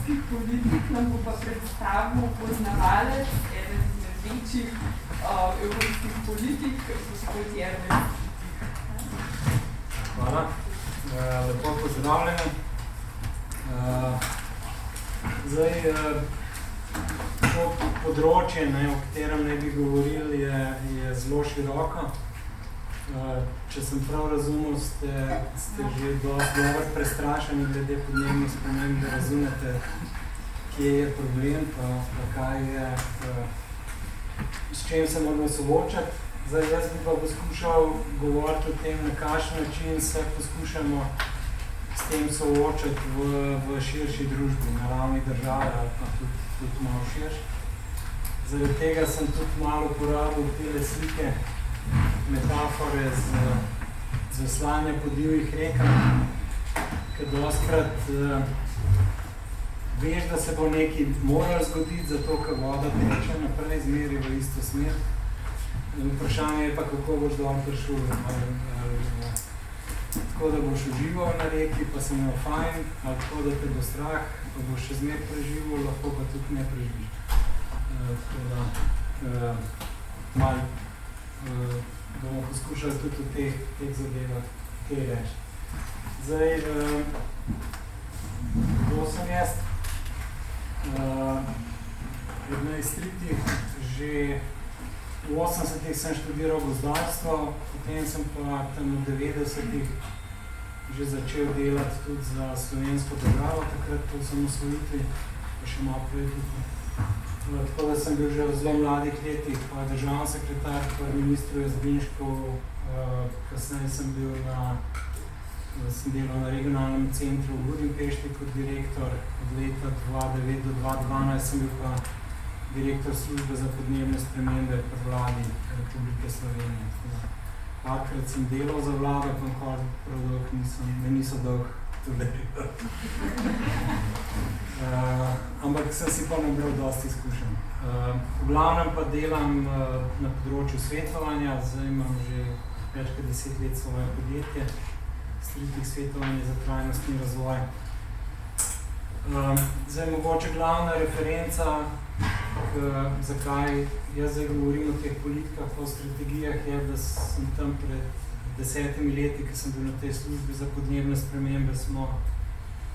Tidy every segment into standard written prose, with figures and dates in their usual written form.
okoljskih politik, nam bo pa predstavil poznavalec, eden izmed večjih okoljskih politik, gospod Jernej. Hvala. Lepo pozdravljeni. Zdaj, to področje, o katerem ne bi govorili, je zelo široko. Če sem prav razumel, ste že dosti dobro prestrašeni glede podnebnih sprememb, da razumete, kje je problem, pa kaj je, s čem se moramo soočati. Zdaj, jaz bi pa poskušal govoriti o tem, na kakšen način se poskušamo s tem soočati v širši družbi, na ravni države ali pa tudi malo širši. Zaradi tega sem tudi malo uporabil tele slike, metafore z veslanja po divjih rekah, ker dostikrat veš, da se bo nekaj moralo zgoditi, zato ker voda teče naprej, zmeri v isto smer. Vprašanje je pa, kako boš dol prišel. Tako, da boš užival na reki, pa se imel fajn, ali tako, da te bo strah, pa boš še zmer preživel, lahko pa tudi ne preživiš. Tako da, malo bomo poskušali tudi v teh zadevah kaj reči. Zdaj, kdo sem jaz? V 11 letih že v 80-ih sem študiral gozdarstvo, potem sem pa tam v 90-ih že začel delati tudi za slovensko državo, takrat po osamosvojitvi, pa še malo prej tudi. Tako da sem bil že v zelo mladih letih, pa državni sekretar, pa ministru Jazbinšku, kasneje sem delal na regionalnem centru v Budimpešti kot direktor, od leta 2009 do 2012 sem bil pa direktor službe za podnebne spremembe pri vladi Republike Slovenije. Parkrat sem delal za vlado, pa nikoli prav dolg me niso dolg tolerirali. Ampak sem si pa nabral dosti izkušenj. V glavnem pa delam na področju svetovanja, zdaj imam že več kot 10 let svoje podjetje, Stritih svetovanje za trajnostni razvoj. Zdaj mogoče glavna referenca, zakaj jaz zdaj govorim o teh politikah pa o strategijah, je, da sem tam pred 10 leti, ki sem bil na tej službi za podnebne spremembe, smo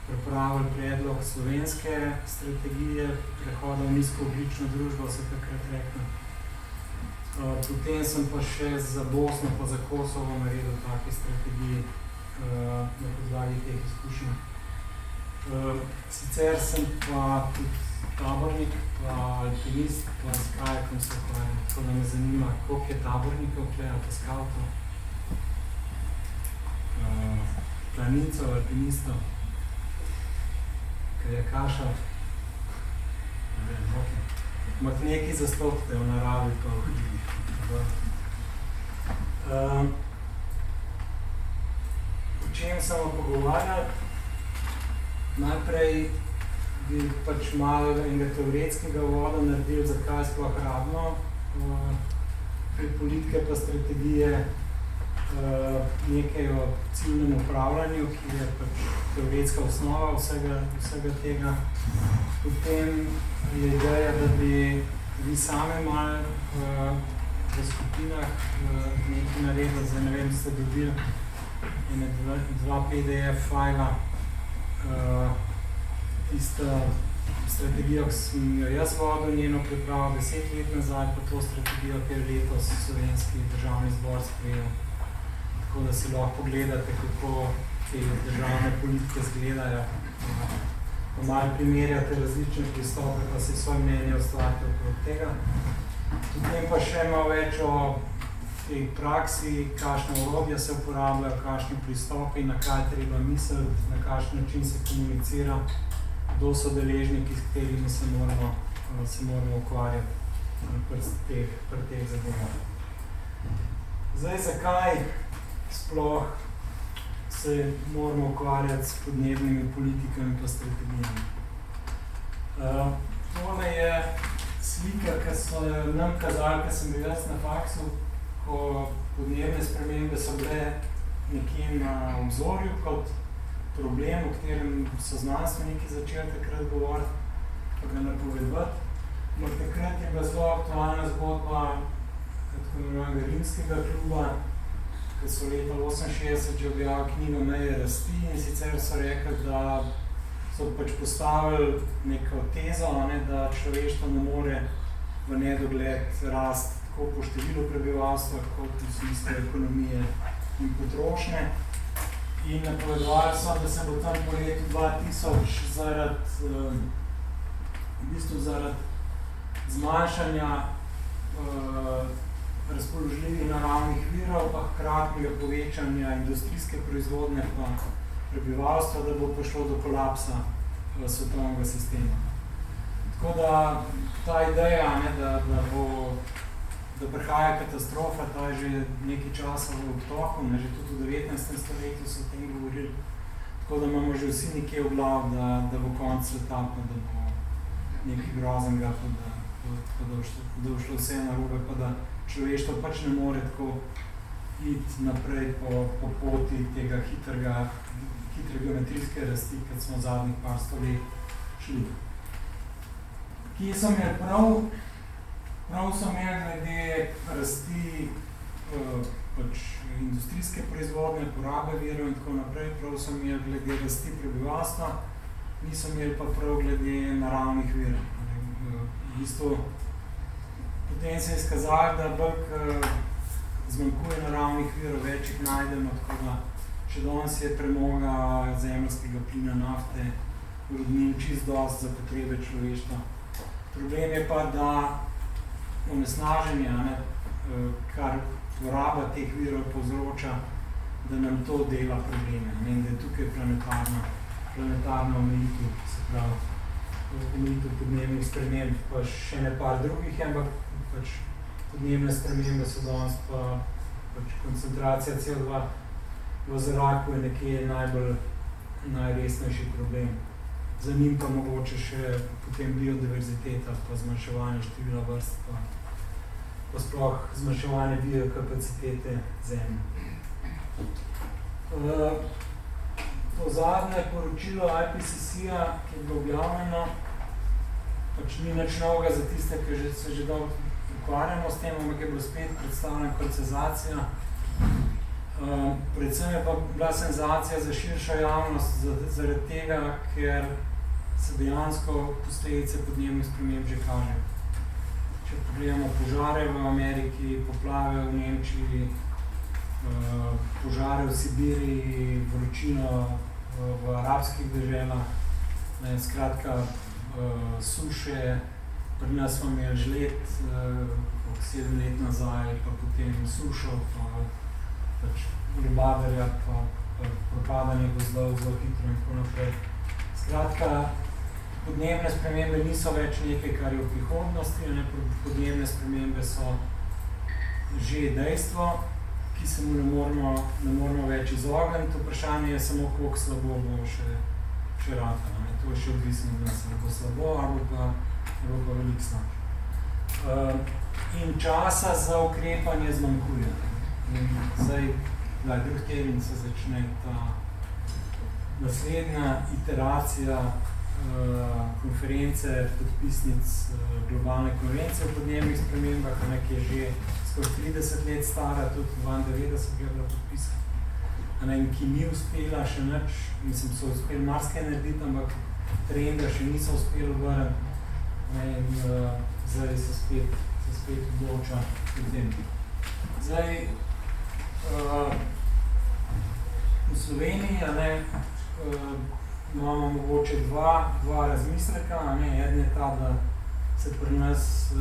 pripravili predlog slovenske strategije prehoda v nizkoogljično družbo, se takrat rekli. Potem sem pa še za Bosno pa za Kosovo naredil take strategiji na podlagi teh izkušenj. Sicer sem pa tudi tabornik, pa alpinist, pa s kajakom se ukvarjam, tako da me zanima, koliko je tabornikov tukaj, ali pa skavtov, planincev, alpinistov, kajakašev. Ampak nekaj zastopite v naravi, pa v hribih. O čem smo pogovarjali? Najprej bi pač malo enega teoretskega uvoda naredil, zakaj sploh rabimo pri politike pa strategije nekaj o ciljnem upravljanju, ki je pač teoretska osnova vsega tega. Potem je ideja, da bi vi same malo v skupinah nekaj naredili, zdaj ne vem, ste dobili dva PDF fajla, tista strategijo, ki sem jo jaz vodil, njeno pripravo 10 let nazaj, pa to strategijo, ki je letos Slovenski državni zbor sprejel. Tako da si lahko pogledate, kako te državne politike izgledajo, pa malo primerjate različne pristope, pa si svoje mnenje ustvarite okrog tega. Potem pa še malo več o tej praksi, kakšne orodja se uporabljajo, kakšni pristopi, na kaj treba misliti, na kakšen način se komunicira, kdo so deležniki, s katerimi se moramo ukvarjati pri teh zadevah. Zdaj, zakaj sploh se moramo ukvarjati s podnebnimi politikami pa strategijami? Tole je slika, ki so nam kazali, ki sem bil jaz na faksu, ko podnebne spremembe so bile nekje na obzorju kot problem, o katerem so znanstveniki začeli takrat govoriti, pa ga napovedati. Ampak takrat je bila zelo aktualna zgodba tako imenovanega rimskega kluba, ki so leta 68 že objavili knjigo Meje rasti in sicer so rekli, da so pač postavili neko tezo, da človeštvo ne more v nedogled rasti tako po številu prebivalstva, kot v smislu ekonomije in potrošnje. In napovedovali so, da se bo tam po letu 2000 zaradi zmanjšanja razpoložljivih naravnih virov, pa hkratnega povečanja industrijske proizvodnje pa prebivalstva, da bo prišlo do kolapsa svetovnega sistema. Tako da ta ideja, da prihaja katastrofa, ta je že nekaj časa v obtoku, že tudi v 19. stoletju so o tem govorili, tako da imamo že vsi nekje v glav, da bo konec sveta, pa da bo nekaj groznega, pa da bo šlo vse narobe, pa da človeštvo pač ne more tako iti naprej po poti tega hitre geometrijske rasti, kot smo zadnjih par stolet šli. Kje so imeli prav? Prav so imeli glede rasti pač industrijske proizvodnje, porabe virov in tako naprej, prav so imeli glede rasti prebivalstva, niso imeli pa prav glede naravnih virov. V bistvu, potem se je izkazalo, da bolj zmanjkuje naravnih virov, več jih najdemo, tako da še danes je premoga zemeljskega plina, nafte, rudnin čisto dosti za potrebe človeštva. Problem je pa, da onesnaženje, kar poraba teh virov povzroča, da nam to dela probleme. Da je tukaj planetarna omejitev, se pravi, omejitev podnebnih sprememb, pa še ne par drugih, ampak pač podnebne spremembe so danes pa pač koncentracija CO2 v zraku je nekje najresnejši problem. Za njim pa mogoče še potem biodiverziteta, pa zmanjševanje števila vrst, pa sploh zmanjševanje biokapacitete zemlje. To zadnje poročilo IPCC-a, ki je bilo objavljeno, pač ni nič novega za tiste, ki se že dolgo ukvarjamo s tem, ampak je bilo spet predstavljena koncentracija. Predvsem je pa bila senzacija za širšo javnost zaradi tega, ker se dejansko posledice podnebnih sprememb že kažejo. Če pogledamo požare v Ameriki, poplave v Nemčiji, požare v Sibiriji, vročino v arabskih deželah, skratka suše, pri nas smo imeli žled 7 let nazaj, pa potem sušo, pa pač ribadarja, pa propadanje gozdov zelo hitro in tako naprej. Skratka, podnebne spremembe niso več nekaj, kar je v prihodnosti, podnebne spremembe so že dejstvo, ki se mu ne moramo več izogniti. Vprašanje je samo, koliko slabo bo še ratalo. To je še odvisno, da se bo slabo, ali pa veliko slabše. In časa za ukrepanje zmanjkuje. Zdaj, drug teden se začne ta naslednja iteracija konference podpisnic globalne konvencije o podnebnih spremembah, ki je že skoraj 30 let stara, tudi 92 je bila podpisana, ki ni uspela še nič, mislim, so uspeli marsikaj narediti, ampak trenda še niso uspeli vrniti in zdaj se spet odloča o tem. Zdaj, v Sloveniji imamo mogoče dva razmisleka. Eden je ta, da se pri nas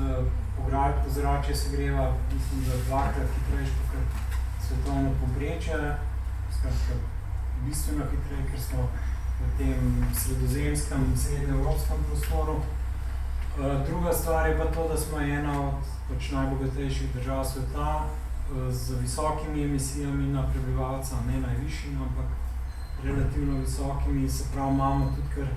ozračje segreva, mislim, da dvakrat hitrejše kot svetovno povprečje, skratka bistveno hitreje, ker smo v tem sredozemskem, srednjeevropskem prostoru. Druga stvar je pa to, da smo ena od najbogatejših držav sveta z visokimi emisijami na prebivalca, ne najvišjimi, ampak relativno visokimi, se pravi, imamo tudi kar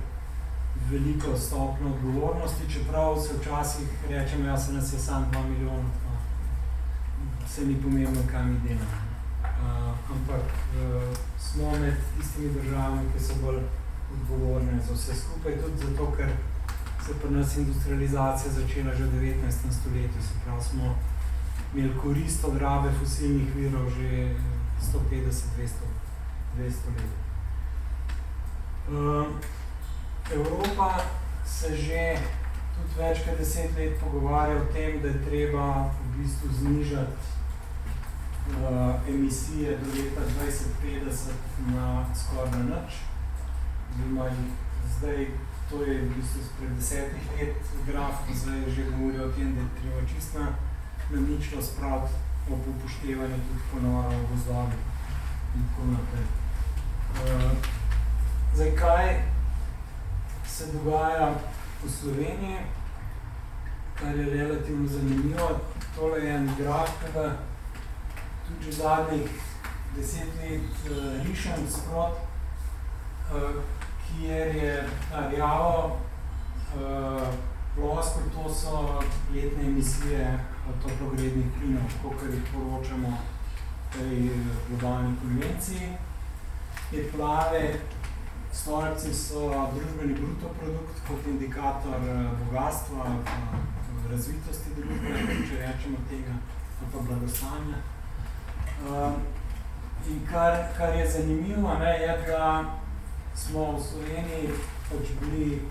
veliko stopnjo odgovornosti, čeprav se včasih rečemo, se nas je samo 2 milijona, pa se ni pomembno, kaj mi delamo. ampak smo med tistimi državami, ki so bolj odgovorne za vse skupaj, tudi zato, ker se pri nas industrializacija začela že v 19. stoletju, se pravi, smo imeli korist od rabe fosilnih virov že 150-200 let. Evropa se že tudi več kot 10 let pogovarja o tem, da je treba v bistvu znižati emisije do leta 2050 na skoraj nič. Zdaj, to je v bistvu pred 10 let graf, zdaj že govori o tem, da je treba čisto na ničlo spraviti ob upoštevanju tudi ponora v gozdovi in tako naprej. Zdaj, kaj se dogaja v Sloveniji, kar je relativno zanimivo, tole je en graf, ki tudi že zadnjih 10 let rišem sprot, kjer je rjavo plosko, to so letne emisije toplogrednih plinov, kakor jih poročamo tej globalni konvenciji. Te plave stolpci so družbeni bruto produkt kot indikator bogatstva, razvitosti družbe, če rečemo tega, pa blagostanja. In kar je zanimivo, je, da smo v Sloveniji pač bili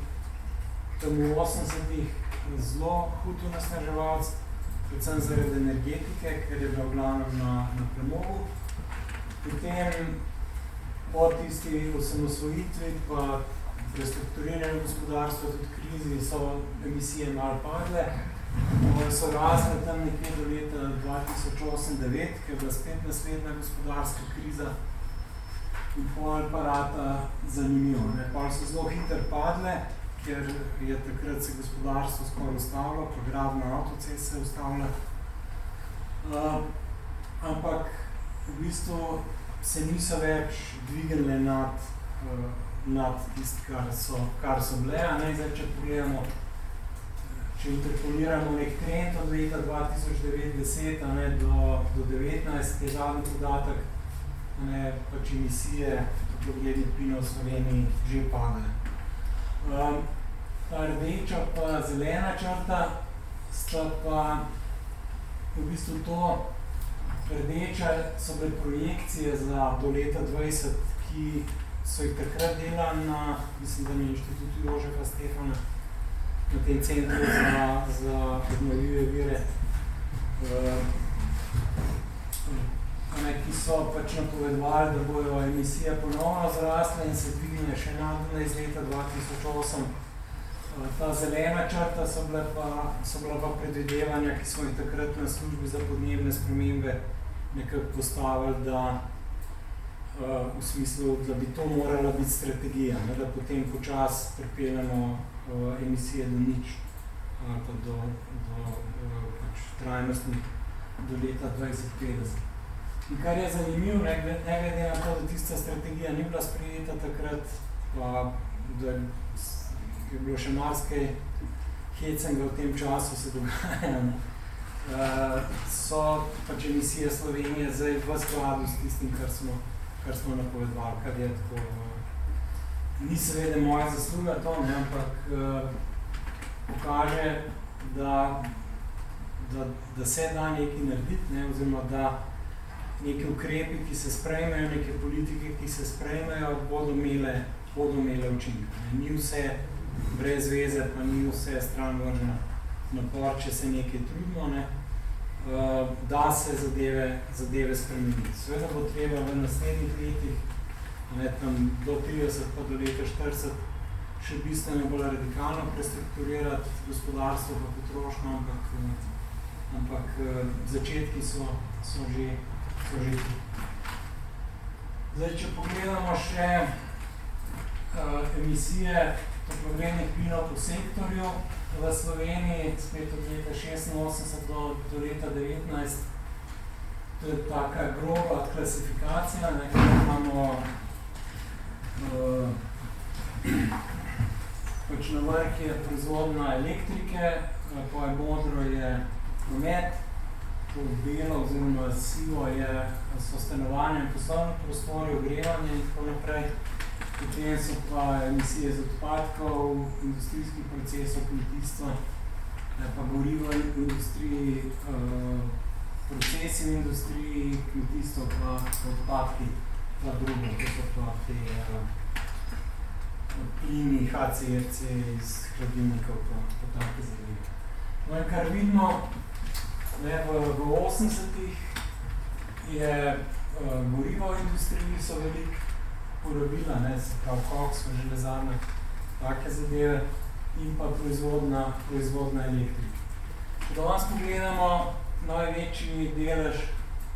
tam v 80-ih zelo hud onesnaževalec, predvsem zaradi energetike, ker je bila v glavnem na premogu. Potem po tisti osamosvojitvi pa prestrukturiranju gospodarstva, tudi krizi, so emisije malo padle. So rasle tam nekje do leta 2008-2009, ki je bila spet naslednja gospodarska kriza in pol pa rata zanimivo. Pol so zelo hitro padle, ker je takrat se gospodarstvo skoraj ustavilo, pa gradnja avtocest se je ustavila. Ampak v bistvu se niso več dvignile nad tisto, kar so bile. Zdaj, če pogledamo, če interpoliramo nek trend od leta 2009-2010 do 2019, je zadnji podatek, pač emisije toplogrednih plinov v Sloveniji že padajo. Ta rdeča pa zelena črta sta pa v bistvu to, rdeča so bile projekcije za do leta 20, ki so jih takrat delali na, mislim, da na Inštitutu Jožefa Stefana, na tem centru za obnovljive vire, ki so pač napovedovali, da bojo emisije ponovno zrasle in se dvigne še nadalje iz leta 2008. Ta zelena črta so bila pa predvidevanja, ki smo jih takrat na službi za podnebne spremembe nekako postavili, da v smislu, da bi to morala biti strategija, da potem počas pripeljamo emisije do nič, pa do trajnostnih do leta 2050. In kar je zanimivo, ne glede na to, da tista strategija ni bila sprejeta takrat, pa da je bilo še marsikaj hecenga v tem času se dogaja, so pač emisije Slovenije zdaj v skladu s tistim, kar smo napovedovali, kar je tako, ni seveda moja zasluga to, ampak pokaže, da se da nekaj narediti, oziroma da neke ukrepi, ki se sprejmejo, neke politike, ki se sprejmejo, bodo imele učinke. Ni vse brez veze, pa ni vse stran vrženo napor, če se nekaj trudimo, da se zadeve spremeniti. Seveda bo treba v naslednjih letih, tam do 30 pa do leta 40, še bistveno bolj radikalno prestrukturirati gospodarstvo pa potrošnjo, ampak začetki so že tu. Zdaj, če pogledamo še emisije toplogrednih plinov po sektorju v Sloveniji, spet od leta 86 do leta 19, to je taka groba klasifikacija, kjer imamo pač na vrh je proizvodnja elektrike, pa je modro je promet, to belo oziroma sivo so stanovanja in poslovni prostori, ogrevanje in tako naprej. Potem so pa emisije z odpadkov, industrijskih procesov, kmetijstva, pa gorivo v industriji, procesi v industriji, kmetijstvo pa odpadki, pa drugo, to so pa te plini, HCFC iz hladilnikov, pa take zadeve. No in kar vidimo, v 80-ih je gorivo v industriji so veliko porabila, se pravi koks, železarna, take zadeve in pa proizvodna elektrika. Če danes pogledamo, največji delež,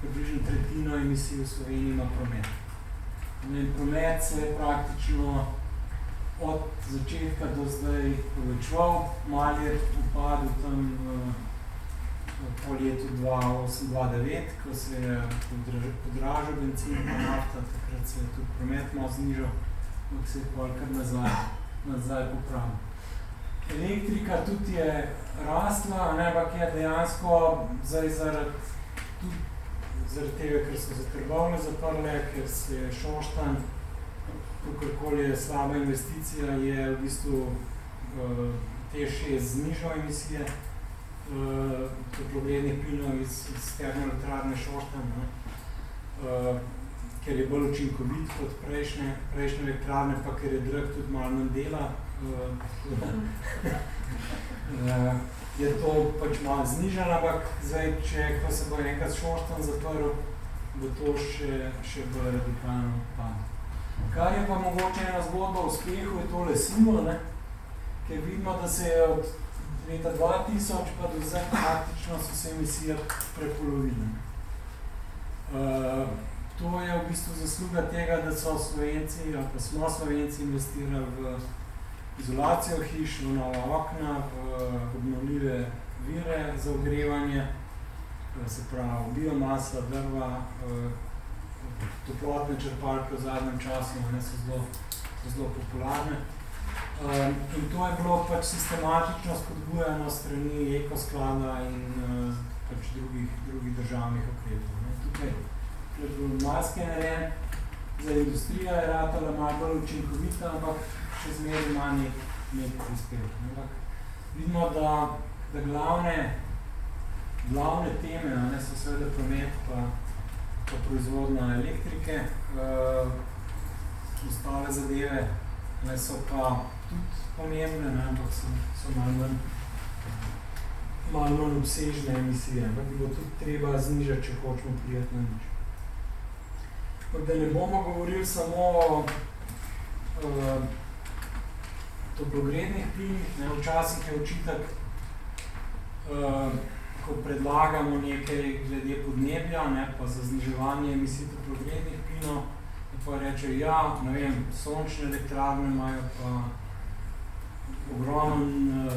približno tretjino emisij v Sloveniji ima promet. In promet se je praktično od začetka do zdaj povečeval, malo je upadel tam po letu 2008-2009, ko se je podražil bencin in nafta, takrat se je tudi promet malo znižal, ampak se je kar nazaj popravil. Elektrika tudi je rastla, ampak je dejansko zdaj zaradi tega, ker so se trgovine zaprle, ker se je Šoštanj, kakorkoli je slaba investicija, je v bistvu T6 znižal emisije toplogrednih plinov iz termoelektrarne Šoštanj, ker je bolj učinkovit kot prejšnje elektrarne, pa ker je drag tudi malo manj dela, je to pač malo znižano, ampak zdaj, ko se bo enkrat Šoštanj zaprl, bo to še bolj radikalno padlo. Kar je pa mogoče ena zgodba o uspehu, je tole sivo, ker vidimo, da se je od leta 2000 pa do zdaj praktično so se emisije prepolovile. To je v bistvu zasluga tega, da so Slovenci, ali pa smo Slovenci investirali v izolacijo hiš, v nova okna, v obnovljive vire za ogrevanje, se pravi biomasa, drva, toplotne črpalke v zadnjem času, so zelo popularne. In to je bilo pač sistematično spodbujano strani Ekosklada in pač drugih državnih ukrepov. Tukaj je bil maske narejen, za industrija je ratala malo bolj učinkovita, ampak še zmeraj ima nek prispevek. Vidimo, da glavne teme so seveda promet pa proizvodnja elektrike, ostale zadeve so pa tudi pomembne, ampak so malo manj obsežne emisije, ampak bi bo tudi treba znižati, če hočemo priti na nič. Da ne bomo govorili samo o toplogrednih plinih, včasih je očitek, ko predlagamo nekaj glede podnebja, pa za zniževanje emisij toplogrednih plinov, pa reče, sončne elektrarne imajo pa ogromno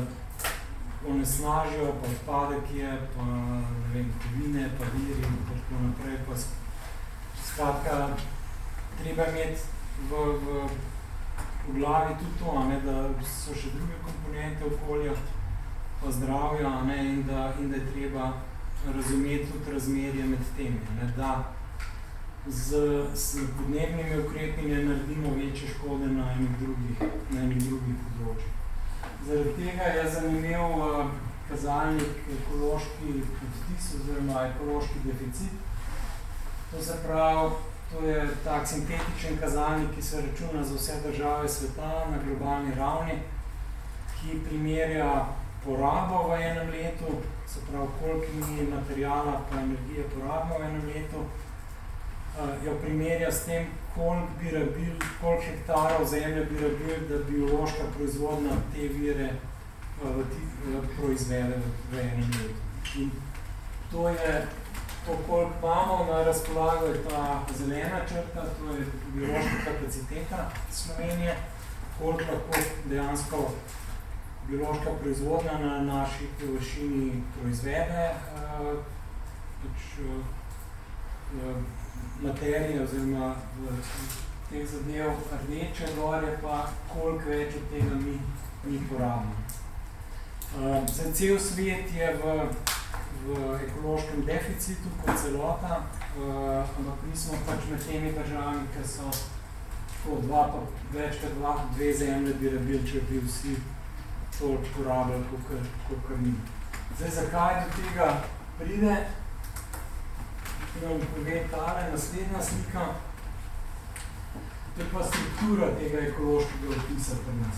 onesnažijo, pa odpadek je, pa kovine, pa viri in tako naprej. Skratka, treba imeti v glavi tudi to, da so še druge komponente okolja, pa zdravja, in da je treba razumeti tudi razmerje med temi, da s podnebnimi ukrepi ne naredimo večje škode na enih drugih področjih. Zaradi tega je zanimiv kazalnik ekološki odtis oziroma ekološki deficit. To se pravi, to je tak sintetičen kazalnik, ki se računa za vse države sveta na globalni ravni, ki primerja porabo v enem letu, se pravi, koliko mi materijala pa energije porabimo v enem letu, jo primerja s tem, koliko hektarov zemlje bi rabili, da biološka proizvodnja te vire proizvede v enem letu. In to je to, koliko imamo na razpolago, je ta zelena črta, to je biološka kapaciteta Slovenije, koliko lahko dejansko biološka proizvodnja na naši površini proizvede materije oziroma teh zadev, rdeče gore pa koliko več od tega mi porabimo. Cel svet je v v ekološkem deficitu kot celota, ampak mi smo pač med temi državami, ki so večkrat dve zemlje bi rabili, če bi vsi toliko porabili, kot mi. Zdaj, zakaj do tega pride? Vam povem tale, naslednja slika. To je pa struktura tega ekološkega odtisa pri nas.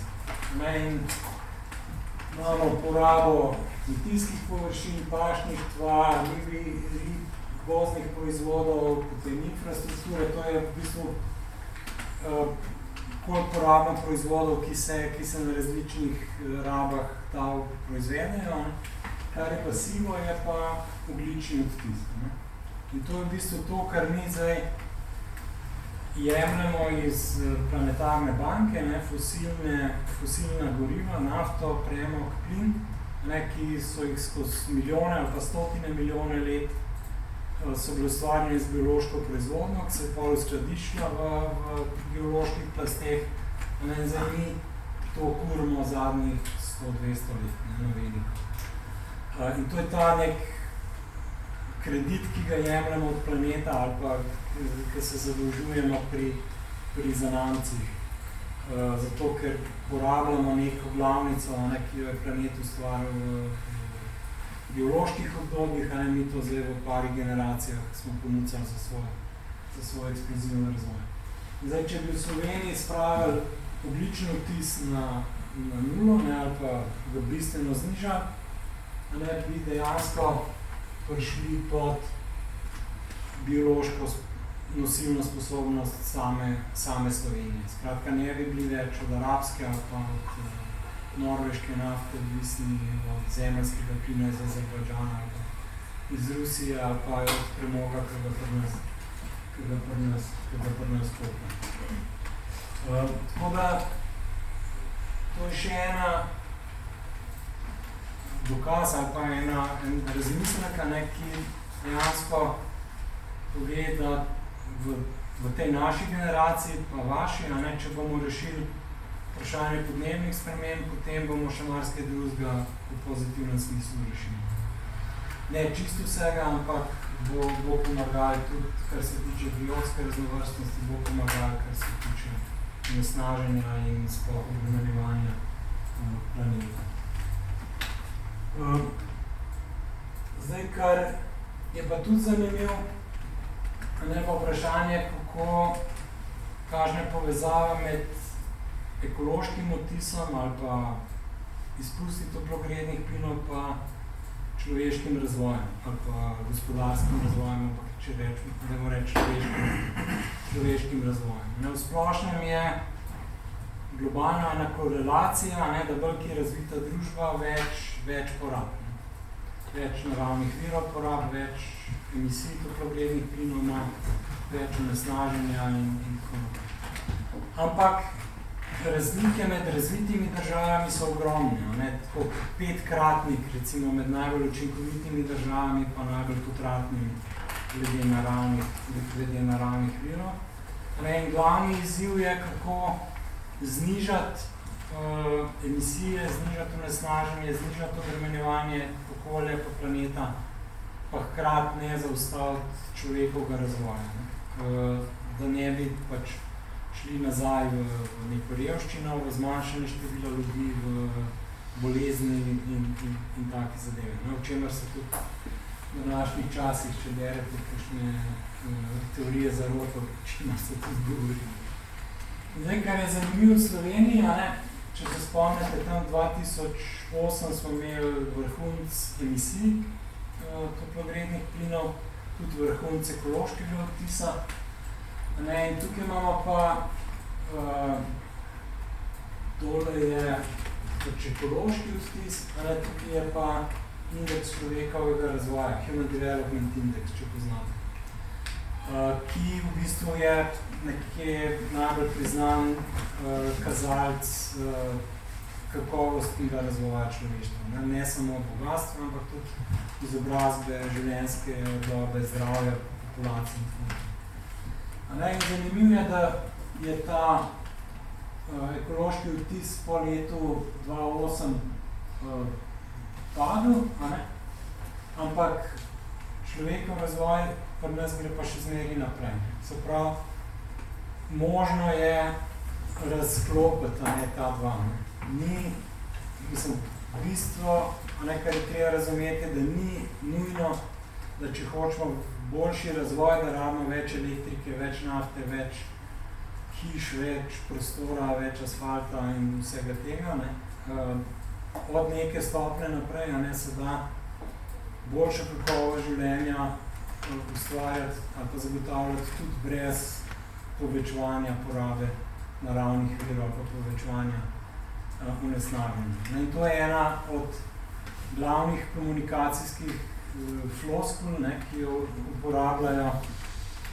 In imamo porabo kmetijskih površin, pašnih tvar, gozdnih proizvodov, potem infrastrukture, to je v bistvu koliko porabno proizvodov, ki se na različnih rabah tal proizvedejo. Kar je pa sivo, je pa ogljični odtis. In to je v bistvu to, kar mi zdaj jemljemo iz planetarne banke, fosilna goriva, nafto, premog, plin, ki so jih skozi milijone ali pa stotine milijone let so bili ustvarjeni z biološko proizvodnjo, ki se je pol skladiščila v geoloških plasteh, in zdaj mi to kurimo zadnjih 100-200 let, na veliko. In to je ta nek kredit, ki ga jemljamo od planeta ali pa ki se zadolžujemo pri zanamcih. Zato, ker porabljamo neko glavnico, ki jo je planet ustvaril v bioloških obdobjih, mi to zdaj v pari generacijah smo ponucali za svoj eksplozivni razvoj. Zdaj, če bi v Sloveniji spravili ogljični odtis na nulo, ali pa ga bistveno znižali, bi dejansko prišli pod biološko nosilno sposobnost same Slovenije. Skratka, ne bi bili več od arabske ali pa od norveške nafte, odvisni od zemeljskega plina iz Azerbajdžana ali pa iz Rusije ali pa od premoga, ki ga pri nas kopa. Tako da, to je še ena dokaz ali pa en razmislek, ki dejansko pove, da v tej naši generaciji, pa vaši, če bomo rešili vprašanje podnebnih sprememb, potem bomo še marsikaj drugega v pozitivnem smislu rešili. Ne čisto vsega, ampak bo pomagali tudi, kar se tiče biotske raznovrstnosti, bo pomagali, kar se tiče onesnaženja in sploh obremenjevanja planeta. Zdaj, kar je pa tudi zanimivo, je pa vprašanje, kakšna je povezava med ekološkim odtisom ali pa izpusti toplogrednih plinov pa človeškim razvojem ali pa gospodarskim razvojem, ampak če rečemo človeškim razvojem. V splošnem je globalna ena korelacija, da bolj ki je razvita družba, več porab. Več naravnih virov porab, več emisij toplogrednih plinov ima, več onesnaženja in tako naprej. Ampak razlike med razvitimi državami so ogromne. Tako 5-kratnik, recimo med najbolj učinkovitimi državami pa najbolj potratnimi glede naravnih virov. In glavni izziv je, kako znižati emisije, znižati onesnaženje, znižati obremenjevanje okolja pa planeta, pa hkrati ne zaustaviti človekovega razvoja. Da ne bi pač šli nazaj v neko revščino, v zmanjšanje števila ljudi, v bolezni in take zadeve. O čemer se tudi v današnjih časih, če berete kakšne teorije zaroto, o čemer se tudi govori. Zdaj, kar je zanimivo v Sloveniji, če se spomnite, tam 2008 smo imeli vrhunc emisij toplogrednih plinov, tudi vrhunc ekološkega odtisa. In tukaj imamo pa, tole je pač ekološki odtis, tukaj je pa indeks človekovega razvoja, Human Development Index, če poznate, ki v bistvu je nekje najbolj priznan kazalec kakovostnega razvoja človeštva. Ne samo bogatstva, ampak tudi izobrazbe, življenjske dobe, zdravja, populacije in tako. In zanimivo je, da je ta ekološki odtis po letu 2008 padel, ampak človekov razvoj pri nas gre pa še zmeraj naprej. Se pravi, možno je razklopiti ta dva. Bistvo, kar je treba razumeti, da ni nujno, da če hočemo boljši razvoj, da rabimo več elektrike, več nafte, več hiš, več prostora, več asfalta in vsega tega. Od neke stopnje naprej se da boljša kakovost življenja ustvarjati ali pa zagotavljati tudi brez povečevanja porabe naravnih virov ali pa povečevanja onesnaženja. In to je ena od glavnih komunikacijskih floskul, ki jo uporabljajo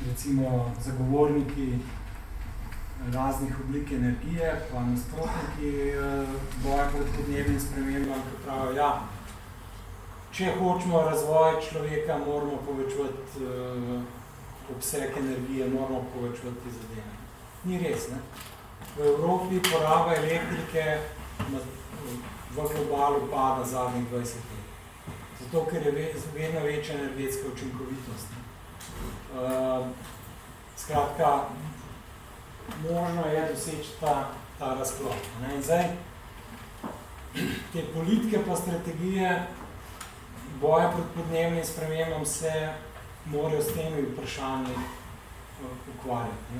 recimo zagovorniki raznih oblik energije, pa nasprotniki boja proti podnebnim spremembam, ki pravijo, če hočemo razvoj človeka, moramo povečevati obseg energije, moramo povečevati te zadeve. Ni res, ne? V Evropi poraba elektrike v globalu pada zadnjih 20 let. Zato, ker je vedno večja energetska učinkovitost. Skratka, možno je doseči ta razklop. In zdaj, te politike pa strategije boja proti podnebnim spremembam se morajo s temi vprašanji ukvarjati.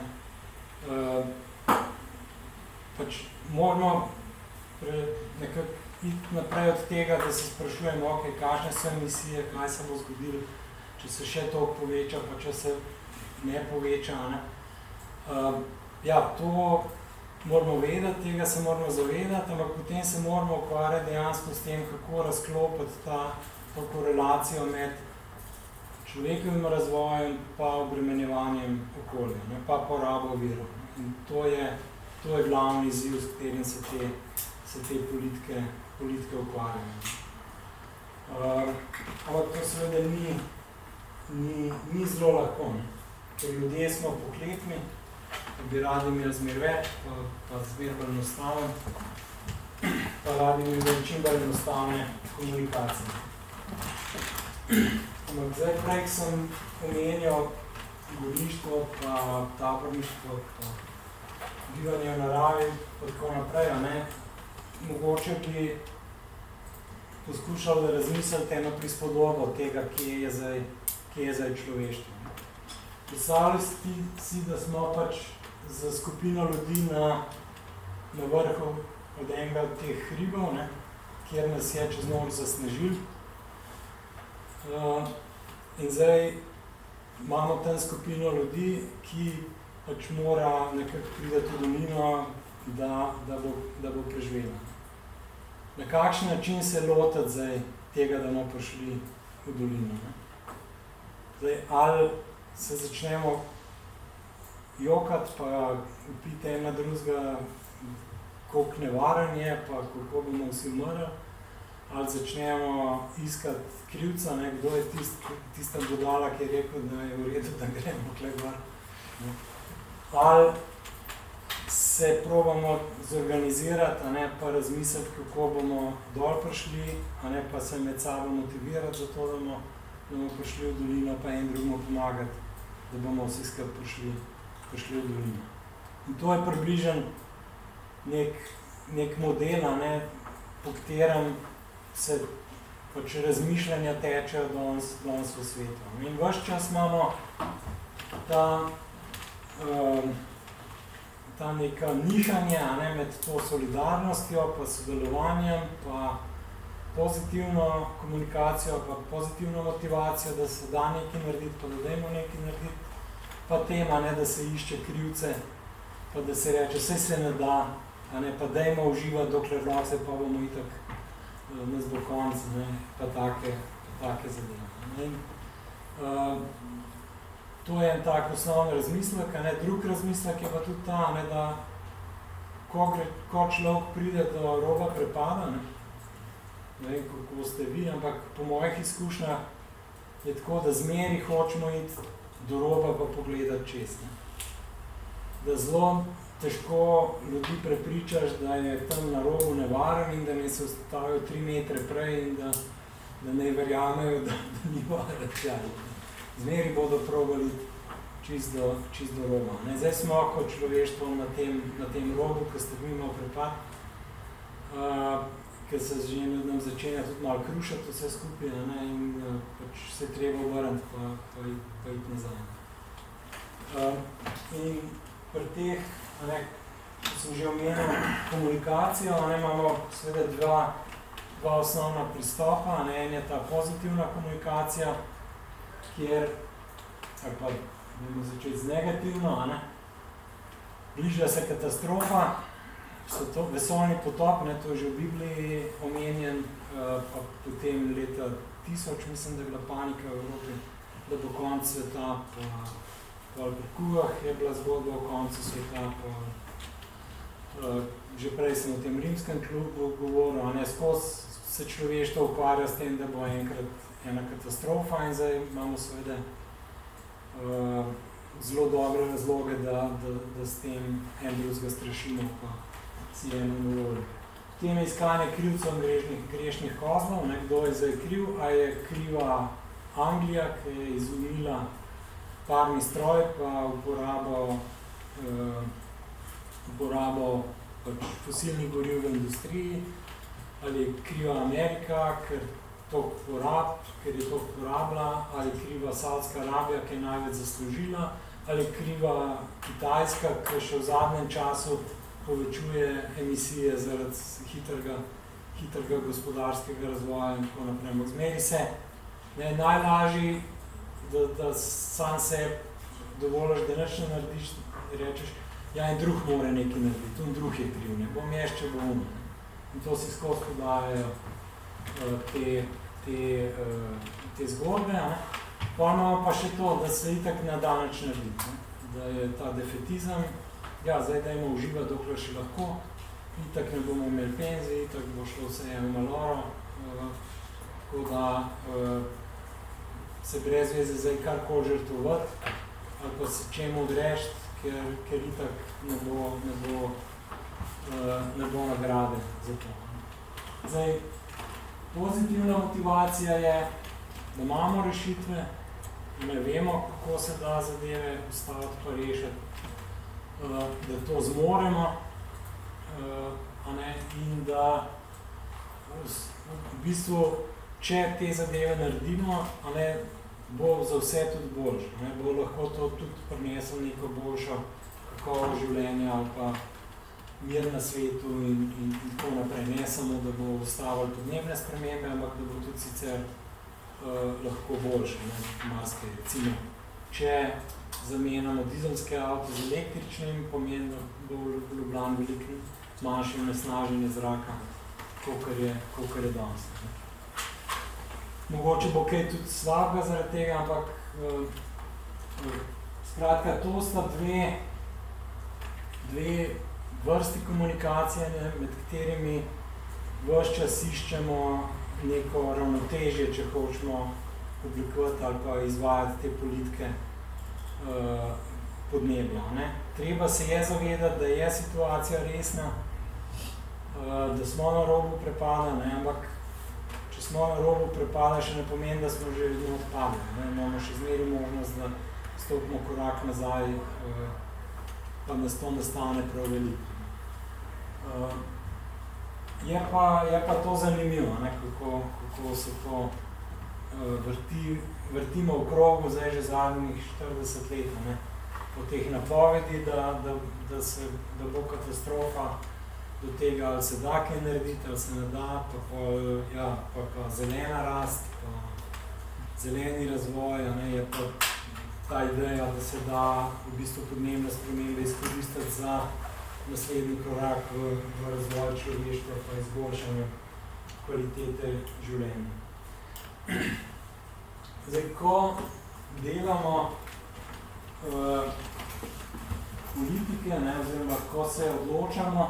Moramo nekako iti naprej od tega, da se sprašujemo, kakšne so emisije, kaj se bo zgodilo, če se še toliko poveča, pa če se ne poveča. To moramo vedeti, tega se moramo zavedati, ampak potem se moramo ukvarjati dejansko s tem, kako razklopiti to korelacijo med človekovim razvojem pa obremenjevanjem okolja, pa porabo virov. In to je glavni izziv, s katerim se te politike ukvarjajo. Ampak to seveda ni zelo lahko, ker ljudje smo pohlepni, pa bi radi imeli zmer več, pa zmer bolj enostavno, pa radi imeli čim bolj enostavne komunikacije. Ampak zdaj prej sem omenjal gorištvo, pa taborništvo, pa bivanje v naravi, pa tako naprej, Mogoče bi poskušali razmisliti eno prispodobo tega, kje je zdaj človeštvo. Predstavljali si, da smo pač za skupino ljudi na vrhu od enega od teh hribov, kjer nas je čez noč zasnežil. In zdaj imamo tam skupino ljudi, ki pač mora nekako priti v dolino, da bo preživela. Na kakšen način se lotiti zdaj tega, da bomo prišli v dolino? Zdaj, ali se začnemo jokati, pa upiti ena drugega, koliko nevaren je, pa kako bomo vsi umrli, ali začnemo iskati krivca, kdo je tista budala, ki je rekel, da je v redu, da gremo tukaj gor. Ali se probamo zorganizirati, pa razmisliti, kako bomo dol prišli, pa se med sabo motivirati za to, da bomo prišli v dolino, pa en drugemu pomagati, da bomo vsi skupaj prišli v dolino. In to je približen nek model, po katerem se pač razmišljanja tečejo danes v svetu. In ves čas imamo ta neka nihanja med to solidarnostjo, pa sodelovanjem, pa pozitivno komunikacijo, pa pozitivno motivacijo, da se da nekaj narediti, pa da dajmo nekaj narediti, pa tema, da se išče krivce, pa da se reče, vse se ne da, pa dajmo uživati, dokler lahko, pa bomo itak nas do konca, pa take zadeve. To je en tak osnovni razmislek, drug razmislek je pa tudi ta, da ko človek pride do roba prepada, ne vem, kako ste vi, ampak po mojih izkušnjah je tako, da zmeri hočemo iti do roba pa pogledati čez. Da zelo težko ljudi prepričaš, da je tam na robu nevaren in da ne se ustavijo 3 metre prej in da da ne verjamejo, da nima račal. Zmeri bodo probali čist do roba. Ne? Zdaj smo kot človeštvo na tem robu, ki ste mimo prepad, ker se že nam začenja tudi malo krušati vse skupaj, ne? In pač se treba vrniti pa iti nazaj. In pri teh, ko sem že omenil komunikacijo, imamo seveda dva osnovna pristopa. En je ta pozitivna komunikacija, kjer, ali pa bomo začeti z negativno, bliža se katastrofa, vesoljni potop, to je že v Bibliji omenjen, pa potem leta 1000, mislim, da je bila panika v Evropi, da bo konc sveta, pa pri Kugah je bila zgodba o koncu sveta, že prej sem v tem rimskem klubu govoril, skozi se človeštvo ukvarja s tem, da bo enkrat ena katastrofa in zdaj imamo seveda zelo dobre razloge, da s tem en drugega strašimo, pa si eno navoli. Potem je iskanje krivcev grešnih kozlov, kdo je zdaj kriv, a je kriva Anglija, ki je izumila parni stroj, pa uporabo fosilnih goriv v industriji, ali je kriva Amerika, ker je to porabila, ali je kriva Saudska Arabija, ki je največ zaslužila, ali je kriva Kitajska, ki še v zadnjem času povečuje emisije zaradi hitrega gospodarskega razvoja in tako naprej. Zmeri se, najlažji, da sam se dovoliš, da nič ne narediš, rečeš, in drug mora nekaj narediti, on drug je kriv, ne bom jaz, če bo umel. In to si skozi podajajo te zgodbe. Pa imamo pa še to, da se itak ne da nič narediti, da je ta defetizem, zdaj dajmo uživati, dokler še lahko, itak ne bomo imeli penzij, itak bo šlo vse v maloro, tako da se brez veze zdaj karkoli žrtvovati, ali pa se čemu odreči, ker itak ne bo nagrade za to. Zdaj, pozitivna motivacija je, da imamo rešitve, ne vemo, kako se da zadeve postaviti pa rešiti, da to zmoremo, in da v bistvu, če te zadeve naredimo, bo za vse tudi boljše. Bo lahko to tudi prineslo neko boljšo kakovost življenja ali pa mir na svetu in tako naprej. Ne samo, da bo ustavili podnebne spremembe, ampak da bo tudi sicer lahko boljše. Recimo, če zamenjamo dizelske avto z električnim, pomeni, da bo v Ljubljani veliko manjše onesnaženje zraka, kakor je danes. Mogoče bo kaj tudi slabega zaradi tega, ampak skratka, to sta dve vrsti komunikacije, med katerimi ves čas iščemo neko ravnotežje, če hočemo oblikovati ali pa izvajati te politike podnebja. Treba se je zavedati, da je situacija resna, da smo na robu prepada, ampak če smo na robu prepada, še ne pomeni, da smo že vedno odpadli. Imamo še zmeri možnost, da stopimo korak nazaj, pa nas to nastane prav veliko. Je pa to zanimivo, kako se to vrtimo v krogu zdaj že zadnjih 40 let. Po teh napovedi, da bo katastrofa do tega, ali se da kaj narediti, ali se ne da, pa zelena rast, pa zeleni razvoj, je pa ta ideja, da se da v bistvu podnebne spremembe izkoristiti za naslednji korak v razvoj človeštva pa izboljšanje kvalitete življenja. Zdaj, ko delamo politike, oziroma ko se odločamo,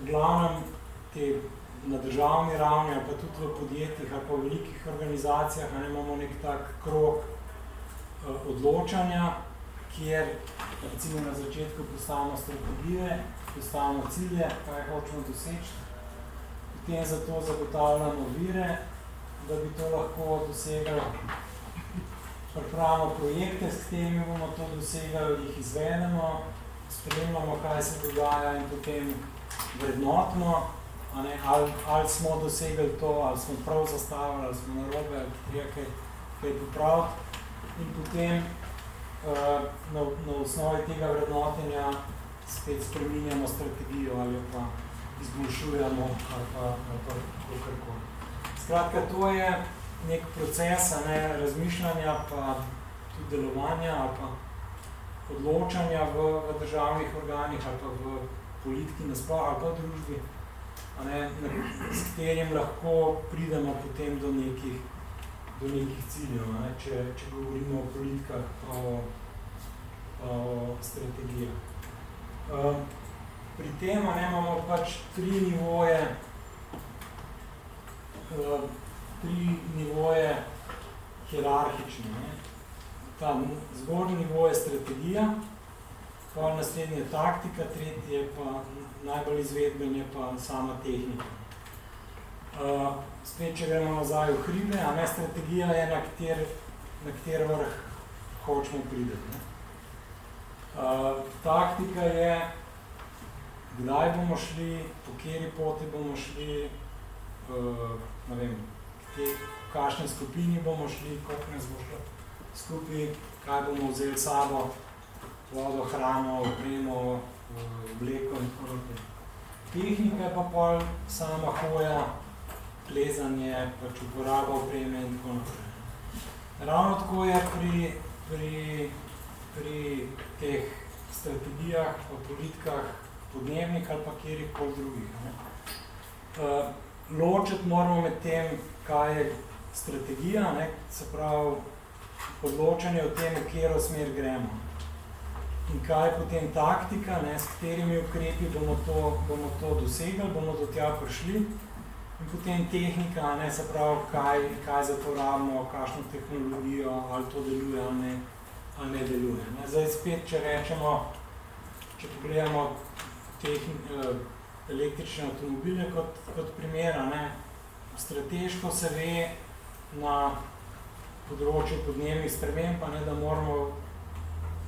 glavnem na državni ravni, ali pa tudi v podjetjih, ali pa v velikih organizacijah, imamo nek tak krog odločanja, kjer recimo na začetku postavimo strategije, postavimo cilje, kaj hočemo doseči, potem za to zagotavljamo vire, da bi to lahko dosegali. Pripravimo projekte, s katerimi bomo to dosegali, jih izvedemo, spremljamo, kaj se dogaja in potem vrednotimo, ali smo dosegli to, ali smo prav zastavili, ali smo narobe, ali treba kaj popraviti. In potem na osnovi tega vrednotenja spet spreminjamo strategijo ali jo pa izboljšujemo ali pa kakorkoli. Skratka, to je nek proces razmišljanja, pa tudi delovanja ali pa odločanja v državnih organih ali pa v politiki nasploh ali pa v družbi, s katerim lahko pridemo potem do nekih ciljev, če govorimo o politikah pa o strategijah. Pri tem imamo pač tri nivoje hierarhične. Ta zgornji nivo je strategija, pa naslednji je taktika, tretji je pa najbolj izvedben je pa sama tehnika. Spet, če gremo nazaj v hribe, strategija je, na kater vrh hočemo priti. Taktika je, kdaj bomo šli, po kateri poti bomo šli, v kakšni skupini bomo šli, koliko nas bo šlo skupaj, kaj bomo vzeli sabo, vodo, hrano, opremo, obleko in tako naprej. Tehnika je pa pol sama hoja, plezanje, pač uporaba opreme in tako naprej. Ravno tako je pri teh strategijah, politikah, podnebnih ali pa kjerikoli drugih. Ločiti moramo med tem, kaj je strategija, se pravi odločanje o tem, v katero smer gremo. In kaj je potem taktika, s katerimi ukrepi bomo to dosegli, bomo do tja prišli. In potem tehnika, se pravi, kaj za to rabimo, kakšno tehnologijo, ali to deluje ali ne deluje. Zdaj spet, če pogledamo električne avtomobile kot primera, strateško se ve na področju podnebnih sprememb, da moramo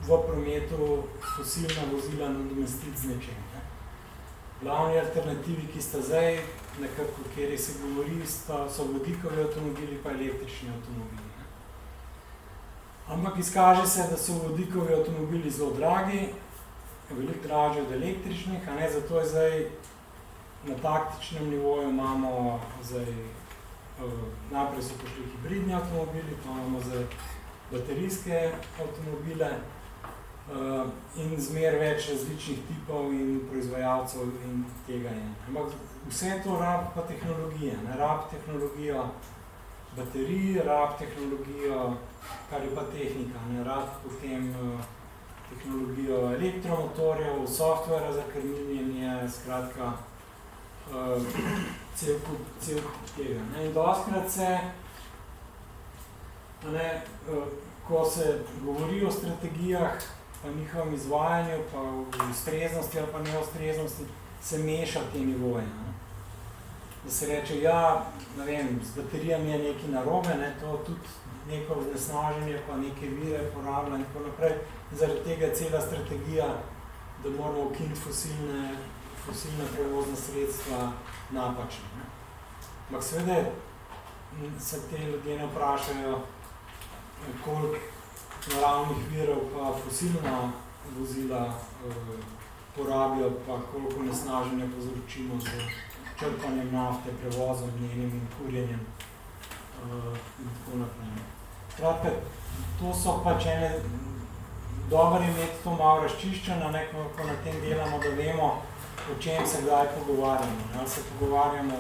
v prometu fosilna vozila nadomestiti z nečem. Glavni alternativi, ki sta zdaj, nekako, kjer se govori, so vodikovi avtomobili pa električni avtomobili. Ampak izkaže se, da so vodikovi avtomobili zelo dragi, veliko dražji od električnih, zato je zdaj na taktičnem nivoju imamo najprej so pošli hibridni avtomobili, pa imamo zdaj baterijske avtomobile in zmer več različnih tipov in proizvajalcev in tega je. Ampak vse to rabi pa tehnologije, rabi tehnologijo baterij, rabi tehnologijo, kar je pa tehnika, rabi potem tehnologijo elektromotorjev, softvera za krmiljenje, skratka cel kup tega. In dostikrat se, ko se govori o strategijah, pa njihovem izvajanju, pa v ustreznosti ali pa neustreznosti, se meša te nivoje. Da se reče, z baterijami je nekaj narobe, to tudi neko vznesnaženje, pa neke vire porablja in tako naprej. Zaradi tega je cela strategija, da moramo ukiniti fosilna prevozna sredstva napačna. Ampak seveda se te ljudje ne vprašajo, koliko naravnih virov pa fosilna vozila porabijo, pa koliko onesnaženja povzročimo z črpanjem nafte, prevozom njenim in kurjenjem in tako naprej. Skratka, to so pač ene, dobro je imeti to malo razčiščeno, ko na tem delamo, da vemo, o čem se kdaj pogovarjamo. Ali se pogovarjamo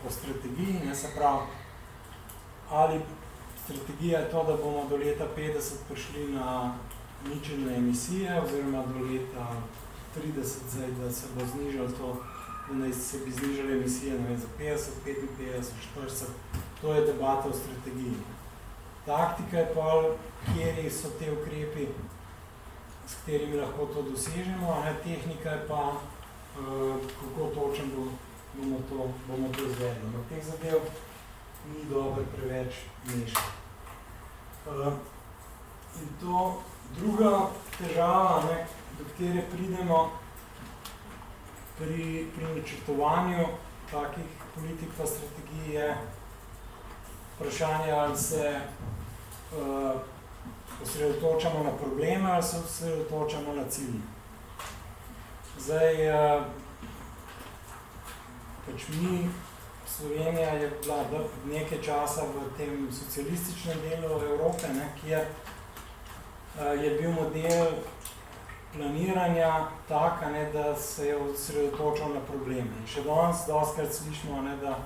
o strategiji, se pravi, ali strategija je to, da bomo do leta 50 prišli na ničelne emisije, oziroma do leta 30, da se bo znižalo to, da se bi znižale emisije za 50, 55, 40, to je debata o strategiji. Taktika je pa, kjeri so te ukrepi, s katerimi lahko to dosežemo, tehnika je pa, kako točen bomo to izvedli. Ampak teh zadev ni dobro preveč mešati. In to druga težava, do katere pridemo pri načrtovanju takih politik pa strategij, je vprašanje, ali se osredotočamo na probleme ali se osredotočamo na cilje. Zdaj, pač mi, Slovenija je bila nekaj časa v tem socialističnem delu Evrope, kjer je bil model planiranja tak, da se je osredotočal na probleme. In še danes dostikrat slišimo, da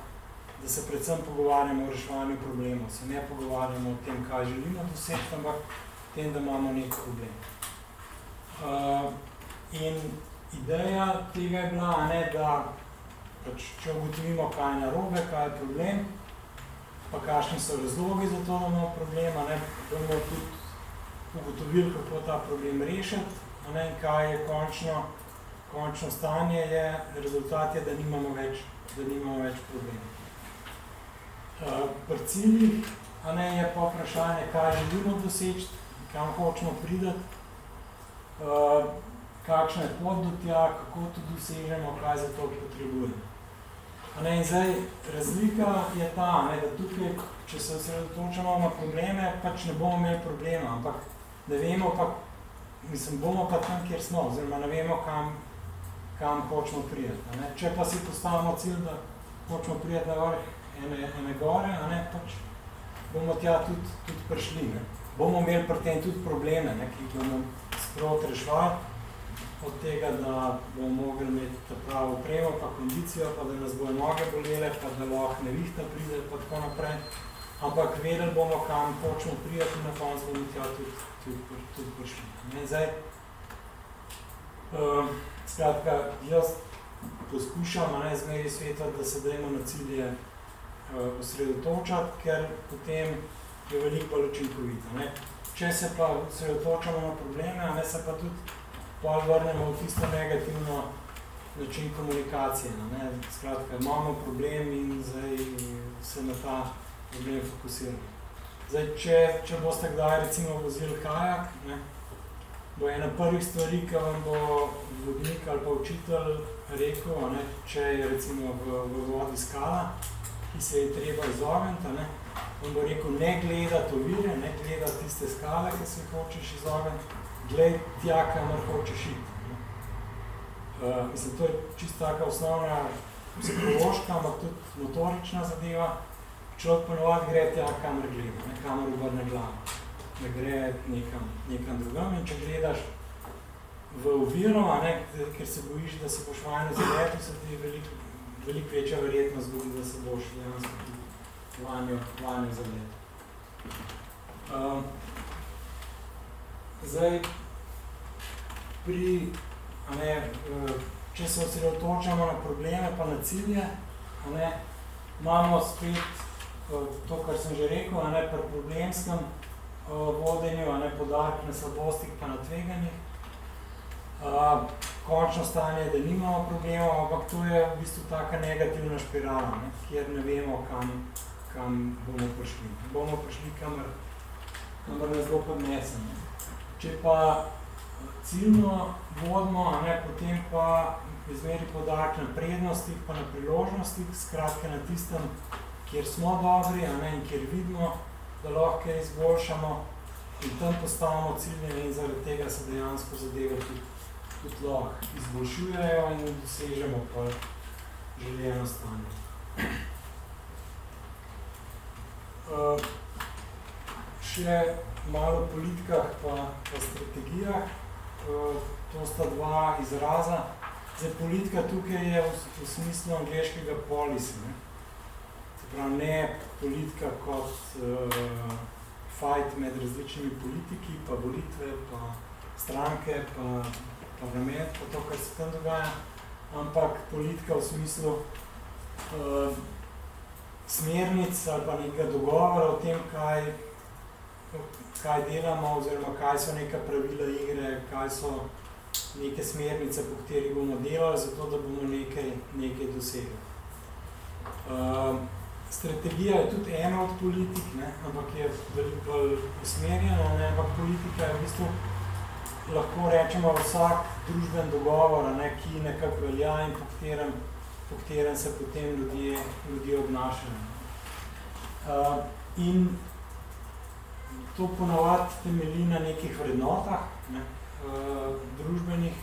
se predvsem pogovarjamo o reševanju problemov. Se ne pogovarjamo o tem, kaj želimo doseči, ampak o tem, da imamo nek problem. In ideja tega je bila, da pač, če ugotovimo, kaj je narobe, kaj je problem, pa kakšni so razlogi za to, da imamo problem, bomo tudi ugotovili, kako ta problem rešiti, in kaj je končno stanje, rezultat je, da nimamo več problemov. Pri ciljih je pa vprašanje, kaj želimo doseči, kam hočemo priti, kakšna je pot do tja, kako to dosežemo, kaj za to potrebujemo. In zdaj, razlika je ta, da tukaj, če se osredotočamo na probleme, pač ne bomo imeli problema, ampak ne vemo pa, bomo pa tam, kjer smo, oziroma ne vemo, kam hočemo priti. Če pa si postavimo cilj, da hočemo priti na vrh ene gore, pač bomo tja tudi prišli. Bomo imeli pri tem tudi probleme, ki jih bomo sproti reševali, od tega, da bomo mogli imeti ta pravo opremo, pa kondicijo, pa da nas bojo noge bolele, pa da lahko nevihta pride, pa tako naprej. Ampak vedeli bomo, kam hočemo priti in na koncu bomo tja tudi prišli. Zdaj, skratka, jaz poskušam zmeri svetovati, da se dajmo na cilje osredotočati, ker potem je veliko bolj učinkovito. Če se pa osredotočamo na probleme, se pa tudi pol vrnemo v tisto negativno način komunikacije. Skratka, imamo problem in zdaj se na ta problem fokusiramo. Zdaj, če boste kdaj recimo vozili kajak, bo ena prvih stvari, ki vam bo vodnik ali pa učitelj rekel, če je recimo v vodi skala, ki se je treba izogniti, on bo rekel, ne gledati ovire, ne gledati tiste skale, ki se hočeš izogniti, gled tja, kamor hočeš iti. Mislim, to je čisto taka osnovna psihološka, ampak tudi motorična zadeva. Človek ponovadi gre tja, kamor gleda, kamor obrne glavo. Ne gre nekam drugam. In če gledaš v oviro, ker se bojiš, da se boš vajno zaletel, se ti veliko večja verjetnost zgodi, da se boš dejansko vajno zaletel. Zdaj, če se osredotočamo na probleme pa na cilje, imamo spet to, kar sem že rekel, pri problemskem vodenju, poudarek na slabostih pa na tveganjih. Končno stanje je, da nimamo problemov, ampak to je v bistvu taka negativna špirala, kjer ne vemo, kam bomo prišli. Bomo prišli, kamor nas bo podnesel. Če pa ciljno vodimo, potem pa izmeri poudarek na prednostih, pa na priložnostih, skratka na tistem, kjer smo dobri, in kjer vidimo, da lahko izboljšamo, in tam postavimo cilje in zaradi tega se dejansko zadeve tudi lahko izboljšujejo in dosežemo pa željeno stanje. Še malo o politikah pa strategijah. To sta dva izraza. Zdaj, politika tukaj je v smislu angleškega policy. Se pravi, ne politika kot fight med različnimi politiki, pa volitve, pa stranke, pa parlament, pa to, kar se tam dogaja, ampak politika v smislu smernic ali pa nekega dogovora o tem, kaj delamo, oziroma kaj so neka pravila igre, kaj so neke smernice, po katerih bomo delali, zato da bomo nekaj dosegli. Strategija je tudi ena od politik, ne, ampak je veliko bolj usmerjena, ne, ampak politika je v bistvu, lahko rečemo, vsak družben dogovor, ne, ki nekako velja in po katerem se potem ljudje obnašajo. In to ponavadi temelji na nekih vrednotah, ne, družbenih,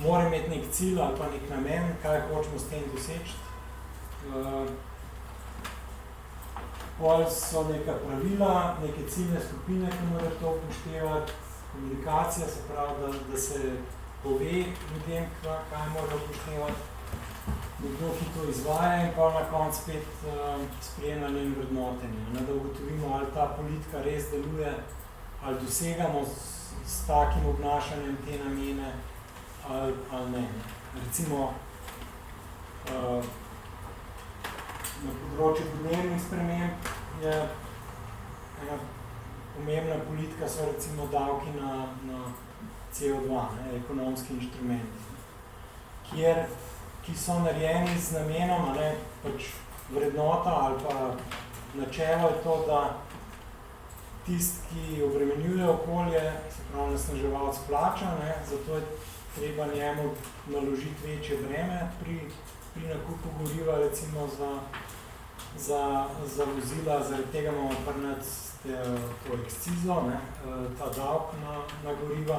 mora imeti nek cilj ali pa nek namen, kaj hočemo s tem doseči. Pol so neka pravila, neke ciljne skupine, ki morajo to upoštevati, komunikacija, se pravi, da se pove ljudem, kaj morajo upoštevati, kdo ki to izvaja in pa na koncu spet sprejemanje in vrednotenje, da ugotovimo, ali ta politika res deluje, ali dosegamo s takim obnašanjem te namene, ali ne. Recimo, na področju podnebnih sprememb je ena pomembna politika, so recimo davki na CO2, ne, ekonomski inštrumenti, ki so narejeni z namenom, ne, pač vrednota ali pa načelo je to, da tisti, ki obremenjuje okolje, se pravi onesnaževalec plača, ne, zato je treba njemu naložiti večje breme pri nakupu goriva, recimo za vozila, zaradi tega imamo pri nas to ekscizo, ne, ta davek na goriva.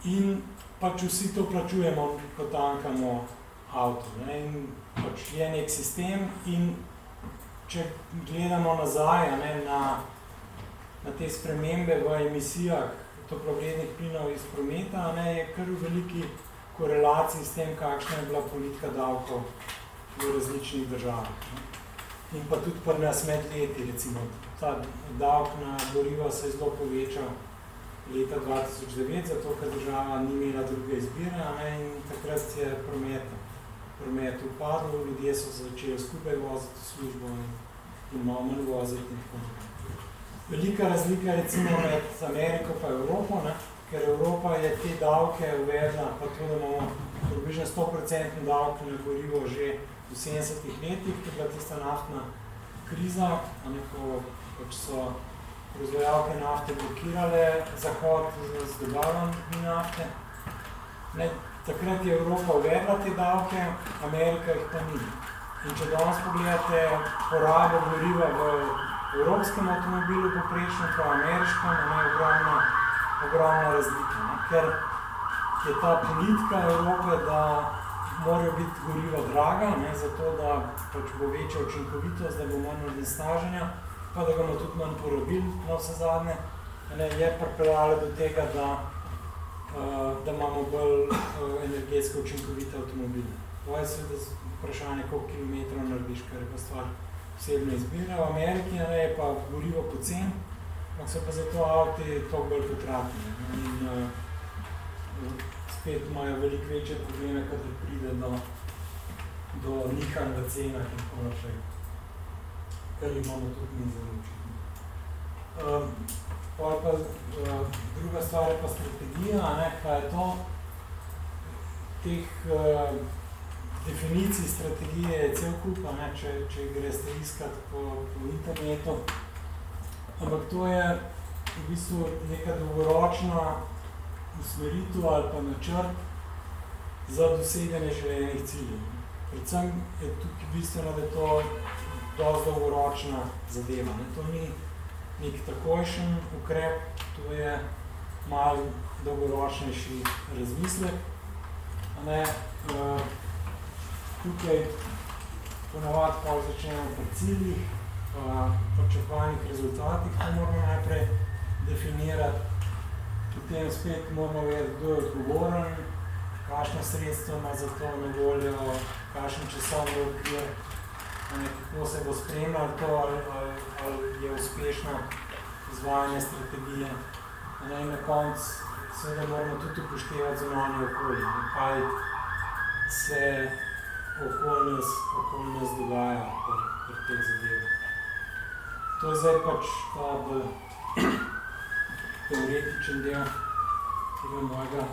In pač vsi to plačujemo, ko tankamo avto, ne, in pač je nek sistem in če gledamo nazaj, ne, na te spremembe v emisijah toplogrednih plinov iz prometa, ne, je kar v veliki korelaciji s tem, kakšna je bila politika davkov v različnih državah. In pa tudi pri nas med leti, recimo, ta davek na goriva se je zelo povečal leta 2009, zato ker država ni imela druge izbire, ne, in takrat je promet upadl, ljudje so začeli skupaj voziti v službo in malo manj voziti in tako naprej. Velika razlika recimo med Ameriko pa Evropo, ne, ker Evropa je te davke uvedla, pa to, da imamo približno 100% davke na gorivo že v 70-ih letih, to je bila tista naftna kriza, ko pač so proizvajalke nafte blokirale zahod z dobavami nafte. Ne, takrat je Evropa uvedla te davke, Amerika jih pa ni. In če danes pogledate porabo goriva v evropskem avtomobilu poprečno, pa ameriškem, je ogromna razlika, ne? Ker je ta politika Evrope, da morajo biti goriva draga, ne? Zato da pač bo večja učinkovitost, da bo manj onesnaženja, pa da ga bomo tudi manj porabili na vse zadnje, je pripeljala do tega, da imamo bolj energetsko učinkovite avtomobile. To je seveda vprašanje, koliko kilometrov narediš, kar je pa stvar posebne izbire. V Ameriki je pa gorivo pocen, ampak so pa zato avti toliko bolj potratni. In spet imajo veliko večje probleme, kadar pride do nihanj v cenah in tako naprej. Kar imamo tudi mi zelo očitno. Druga stvar je pa strategija, ne, kaj je to. Teh definicij strategije je cel kup, ne, če greste iskati po internetu. Ampak to je v bistvu neka dolgoročna usmeritev ali pa načrt za doseganje želenih ciljev. Predvsem je tukaj bistveno, da je to dosti dolgoročna zadeva. Ne. To ni nek takojšen ukrep, to je malo dolgoročnejši razmislek. Ne, tukaj ponavadi pa začnemo pri ciljih, pričakovanih rezultatih, to moramo najprej definirati. Potem spet moramo vedeti, kdo je odgovoren, kakšna sredstva ima za to na voljo, kakšen časovni okvir, kako se bo spremljalo to, ali je uspešno izvajanje strategije. In na koncu seveda moramo tudi upoštevati zunanje okolje, kaj se okoli nas dogaja pri teh zadevah. To je zdaj pač ta teoretičen del tega mojega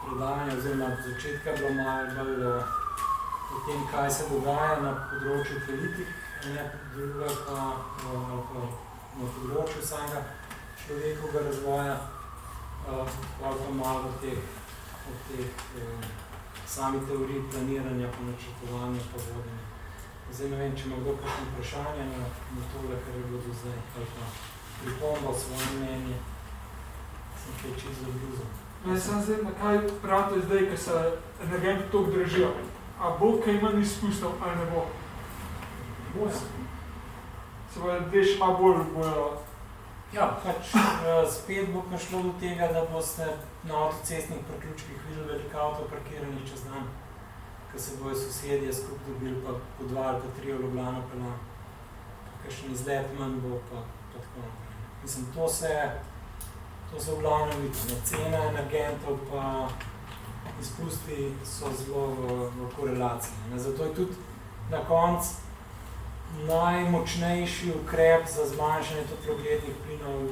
predavanja, oziroma od začetka bilo malo bolj o tem, kaj se dogaja na področju politik, druga pa na področju samega človekovega razvoja, pa malo o teh sami teoriji planiranja, pa načrtovanja, pa vodenja. Zdaj ne vem, če ima kdo kakšno vprašanje na tole, kar je bilo do zdaj, ali pa pripomba svoje mnenje, sem kaj čisto zabluzal. Jaz sem zdaj, na kaj pravite zdaj, ker se energenti toliko držijo? A bo kaj manj izpustov, ali ne bo? Bo se. Se bo dve še malo bolj bojo. Ja, pač spet bo prišlo do tega, da boste na avtocestnih priključkih videli velika avto parkirani čez dan, ko se bojo sosedje skupaj dobili, pa po 2 ali pa 3 v Ljubljano pelano. Kakšen izlet manj bo, pa tako naprej. Mislim, to se v glavnem vidi. Cena energentov pa izpusti so zelo v korelaciji. Zato je tudi na koncu najmočnejši ukrep za zmanjšanje toplogrednih plinov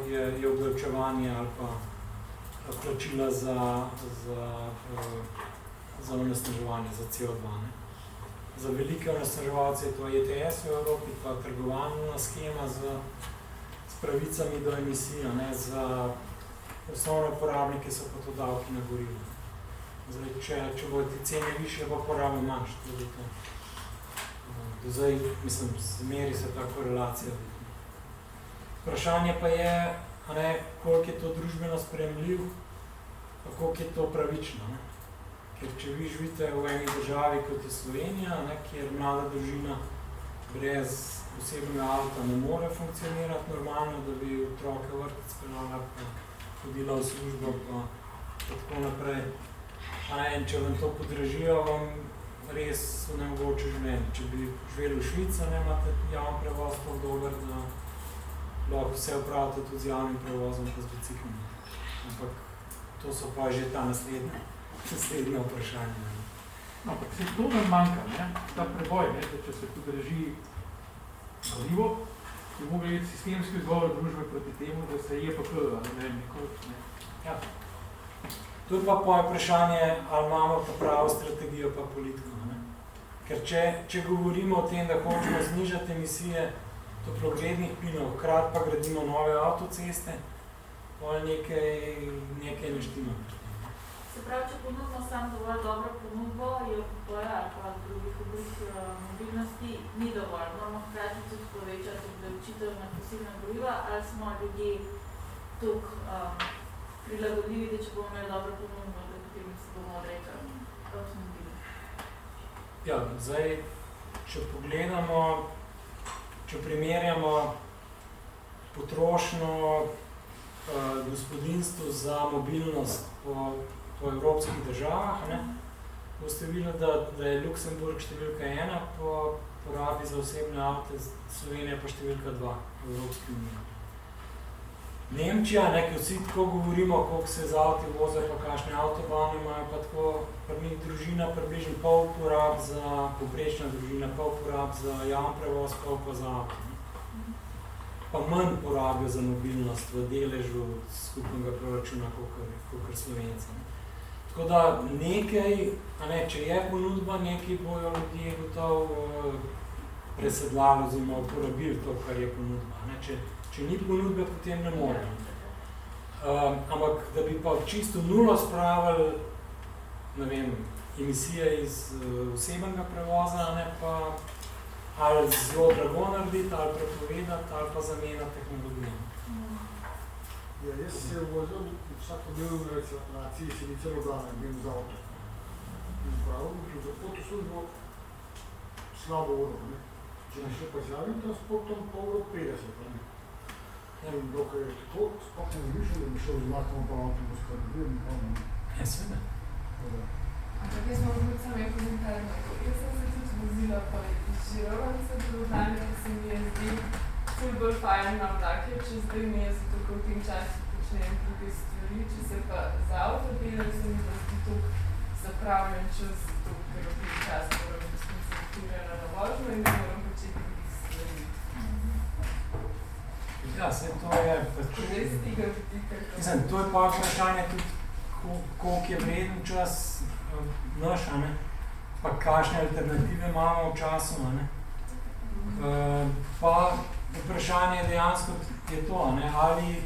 je obdavčevanje ali pa plačila za onesnaževanje, za CO2. Za velike onesnaževalce je to ETS v Evropi, pa trgovalna schema s pravicami do emisij, za osnovne uporabnike so pa to davki na gorivo. Zdaj, če bodo te cene višje, bo poraba manjša, tudi to. Do zdaj, mislim, meri se ta korelacija. Vprašanje pa je, koliko je to družbeno sprejemljiv, pa koliko je to pravično. Ker če vi živite v eni državi, kot je Slovenija, kjer mlada družina brez osebnega avta ne more funkcionirati normalno, da bi otroke v vrtec peljala, pa hodila v službo, pa tako naprej. Če vam to podražijo, vam res onemogoče življenje. Če bi živeli v Švici, imate javni prevoz tako dober, da lahko vse opravite tudi z javnim prevozom, pa z biciklom. Ampak to so pa že ta naslednja vprašanja. Ampak se to nam manjka, ta preboj, da če se podraži gorivo, bi mogli iti sistemski odgovor družbe proti temu, da se je pa nekoč. Ja. To je pa poje vprašanje, ali imamo pa pravo strategijo pa politiko. Ker če govorimo o tem, da hočemo znižati emisije toplogrednih plinov, hkrati pa gradimo nove avtoceste, pa nekaj ne štima. Se pravi, če ponudimo samo dovolj dobro ponudbo, je UPP ali pa drugih oblik mobilnosti ni dovolj. Moramo hkrati tudi povečati obdavčitev na fosilna goriva, ali smo ljudje toliko prilagodljivi, da če bomo imeli dobro ponudbo, da potem se bomo odrekali avtomobili. Ja, zdaj, če pogledamo, če primerjamo potrošnjo gospodinstvu za mobilnost po evropskih državah, boste videli, da je Luksemburg številka 1 po porabi za osebne avte, Slovenija pa številka 2 v Evropski uniji. Nemčija, ker vsi tako govorimo, koliko se z avti voze, pa kakšne avtobahne imajo, pa tako pri njih družina približno pol porab za, povprečna družina, pol porab za javni prevoz, pol pa za avto. Pa manj porabijo za mobilnost v deležu skupnega proračuna, kakor Slovenci. Tako da nekaj, če je ponudba, nekaj bojo ljudje gotovo presedlali oziroma uporabili to, kar je ponudba. Če ni ponudbe, potem ne morejo. Ampak, da bi pa čisto nulo spravili, ne vem, emisije iz osebnega prevoza, pa ali zelo drago narediti, ali prepovedati, ali pa zamenjati tehnologijo. Ja, jaz se vozil vsakodnevno restauraciji Selice Ljubljana, grem z avto. In pravim, že za pot v službo slabo uro. Če ne še pa z javnim transportom, pa uro 50. In dokaj je tako, sploh ne mišljam, da bi šel z vlakom pa avtobus, kar ne vem. Ja, seveda. Ampak jaz moram biti samo komentarno. Jaz sem se tudi vozila pa iz Žirovnice do Ljubljane, ker se mi je zdel ful bolj fajn na vlake, če zdaj mi je zato, ko v tem času počnem druge stvari, če se pa z avto pelem, se mi zdi toliko zapravljen čas, zato ker v tem času moram biti skoncentrirana na vožnjo in ne moram početi drugih stvari. Ja, se to je Res tega vidika. Mislim, to je pa vprašanje tudi, koliko je vreden čas naš, pa kakšne alternative imamo v času, ne. Pa vprašanje dejansko je to, ne, ali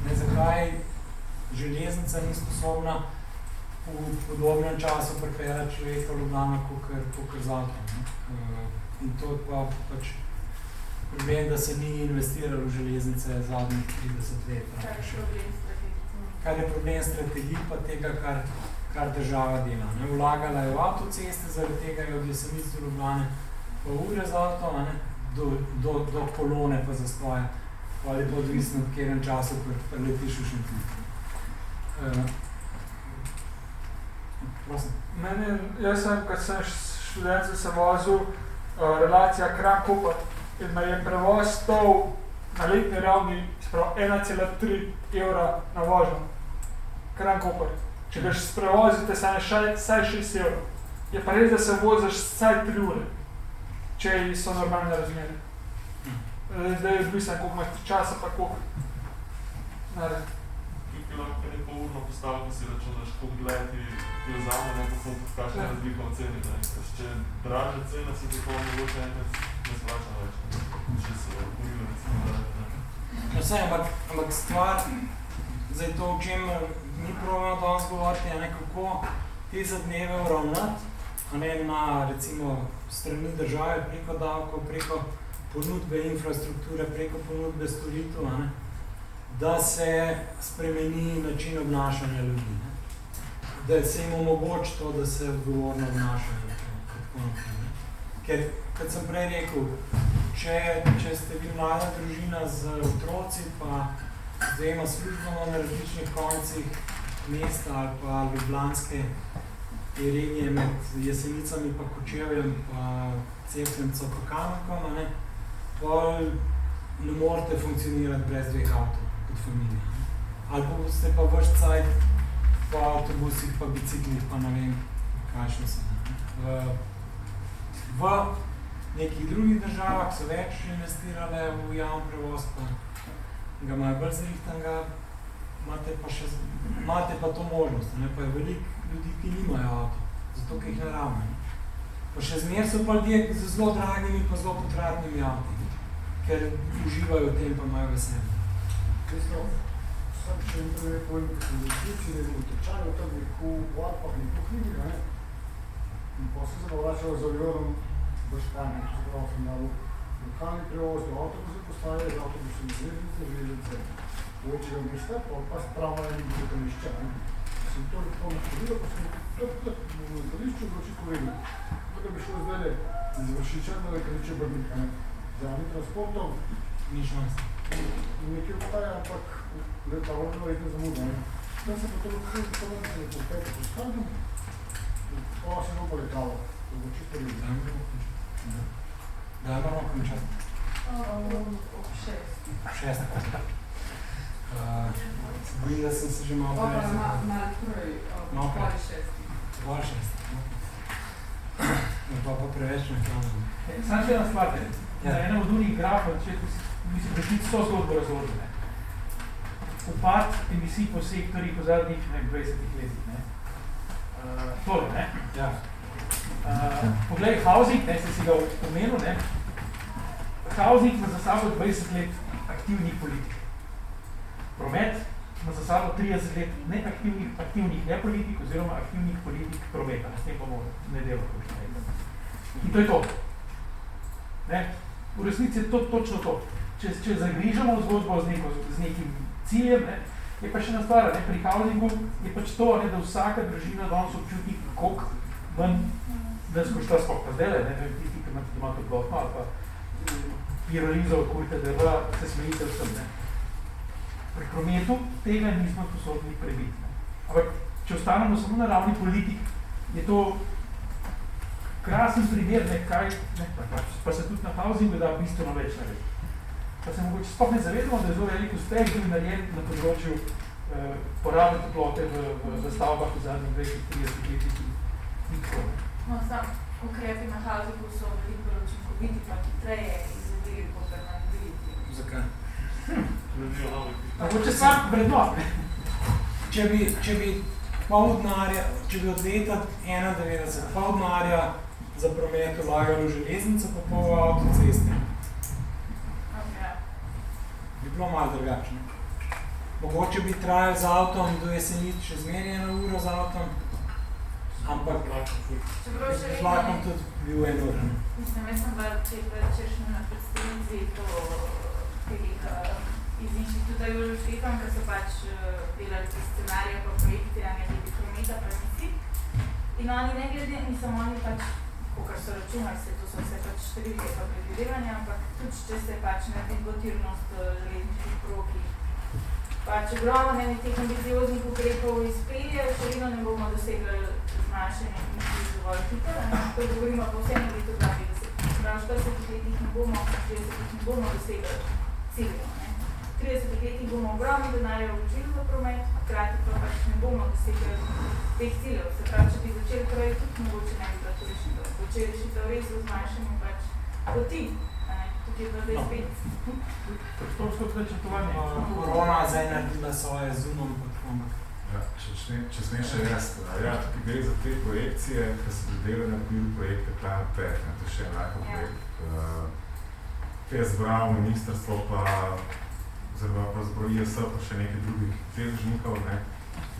ne, zakaj železnica ni sposobna v podobnem času pripeljati človeka v Ljubljano kakor z avtom. In to je pa pač problem, da se ni investiralo v železnice zadnjih 30 let. Kar je problem strategij pa tega, kar država dela. Ne. Vlagala je v avtoceste, zaradi tega je od Jesenic do Ljubljane pa ure z avtom, do kolone pa zastoja. Ali pa odvisno, v katerem času preletiš v Šentvid. Prosim. Jaz sem, kad sem študent, se vozil, relacija Kranj-Koper, in me je prevoz stal na letni ravni 1,3 evra na vožnjo. Kranj-Koper. Če ga sprevozite, se je vsaj 6 evrov. Je pa res, da se voziš vsaj 3 ure, če so normalne razmere. Zdaj je odvisno, koliko imaš časa, pa koliko naredi. Tukaj lahko neko urno postavko si računaš, koliko leti ti vzame, ne pa kakšna razlika v ceni. Če je dražja cena, se tako mogoče enkrat ne splača več. Če se kurilo recimo dražja. Ampak stvar, zdaj to, o čem mi probamo danes govoriti, je kako te zadneve uravnati, na recimo strani države, preko davkov, preko ponudbe infrastrukture, preko ponudbe storitev, da se spremeni način obnašanja ljudi. Da se jim omogoči to, da se odgovorno obnašajo. Ker, kot sem prej rekel, če ste vi mlada družina z otroci, pa z dvema službama na različnih koncih mesta ali pa ljubljanske regije med Jesenicami pa Kočevjem pa Cerkvenco pa Kamnikom, pol ne morete funkcionirati brez dveh avtov kot familija. Ali pa boste pa vrš cajt po avtobusih, pa biciklih, pa ne vem, kakšno se. V nekih drugih državah so več investirale v javni prevoz, pa ga imajo bolj zrihtanega, imate pa to možnost, pa je veliko ljudi, ki nimajo avto, zato ki jih ne rabijo. Pa še zmer so pa ljudje z zelo dragimi pa zelo potratnimi avti, ker uživajo v tem, pa imajo veselje. Vsak še nekaj po investiciji, ne v tečaju, tam neko v Alpah, neko knjigi, in pa se se vračajo z avionom v Španiji, to se pravi, sem dal lokalni prevoz do avtobuse postaje, z avtobusom železnice večjega mesta, pa spravo na nekaj letališča. Sem to naštedil, pa sem v letališču vročito vedel. Tako bi šlo zdaj iz Vršiča na letališče Brnik, z javnim transportom. Ni šans. Nekaj obstaja, ampak leta vrlo verjetno zamuda. Tam se pa to lahko po petek postavim, pa se bo letalo. To bo čisto redno. Da moramo končati. Ob 6. 6. Bojim, da sem se že malo preveč. Malo prej, ob 5:30. 5:30. Pa preveč nekaj. Samo še ena stvar, na enem od unih grafov, mislim, da ti 100 zgodbo razložene. Upad emisij po sektorjih v zadnjih 20 letih. Tole, ne? Ja. Poglej, housing, ste si ga omenil, ne? Housing ima za sabo 20 let aktivnih politik. Promet ima za sabo 30 let aktivnih nepolitik oziroma aktivnih politik prometa. S tem bomo nedeljo. In to je to. Ne? V resnici je to točno to. Če zagrižamo zgodbo z nekim ciljem, je pa še ena stvar, pri housingu je pač to, da vsaka družina danes občuti, koliko ven skošta sploh pa zdaj, tisti, ki imate doma toplotno ali pa pirolizo, kurite drva, se smejite vsem. Pri prometu tega nismo sposobni prebiti. Ampak, če ostanemo samo na ravni politik, je to krasen primer, pa se tudi na housingu da bistveno več narediti. Pa se mogoče sploh ne zavedamo, da je zelo velik uspeh bil narejen na področju porabe toplote v stavbah v zadnjih 20-30 letih in tako. No, sam ukrepi na housingu so veliko bolj učinkoviti, pa hitreje izvedeli kot na mobiliti. Zakaj? Mogoče sam vrednot. Če bi pol denarja, če bi od leta 91 pol denarja za promet vlagali v železnico, pa pol v avtoceste. Bi bilo malo drugačno. Mogoče bi trajal z avtom do Jesenic še zmeraj 1 uro z avtom, ampak z vlakom tudi bil 1 ura. Mislim, jaz sem bila včerajšnja na predstavitvi iz Inštituta Jožef Stefan, ker so pač delali te scenarije pa projekte, glede prometa pa emisij. In oni ne glede, mislim, oni pač, kakor so računali, to so vse pač številke pa predvidevanja, ampak tudi če se pač naredi dvotirnost železniških prog, pač ogromno teh ambicioznih ukrepov izpelje, še vedno ne bomo dosegli zmanjšanje emisij dovolj hitro. To govorimo po vsem letu 2050. Prav 40 letih ne bomo, 30 ne bomo dosegli ciljev. 30 letih bomo ogromno denarja vložili v promet, hkrati pa pač ne bomo dosegli teh ciljev. Se pravi, če bi začeli prej, tudi mogoče ne bi bila to rešitev. Če je rešitev res v zmanjšanju pač poti. Tukaj je zdaj spet. Korona zdaj naredila svoje zoomom pod komak. Ja, če smem še jaz. Ja, tukaj gre za te projekcije, ki so delali na okviru projekta Climate Path. To je še enako projekt, ki je zbral ministrstvo pa pravzaprav IES pa še nekaj drugih deležnikov.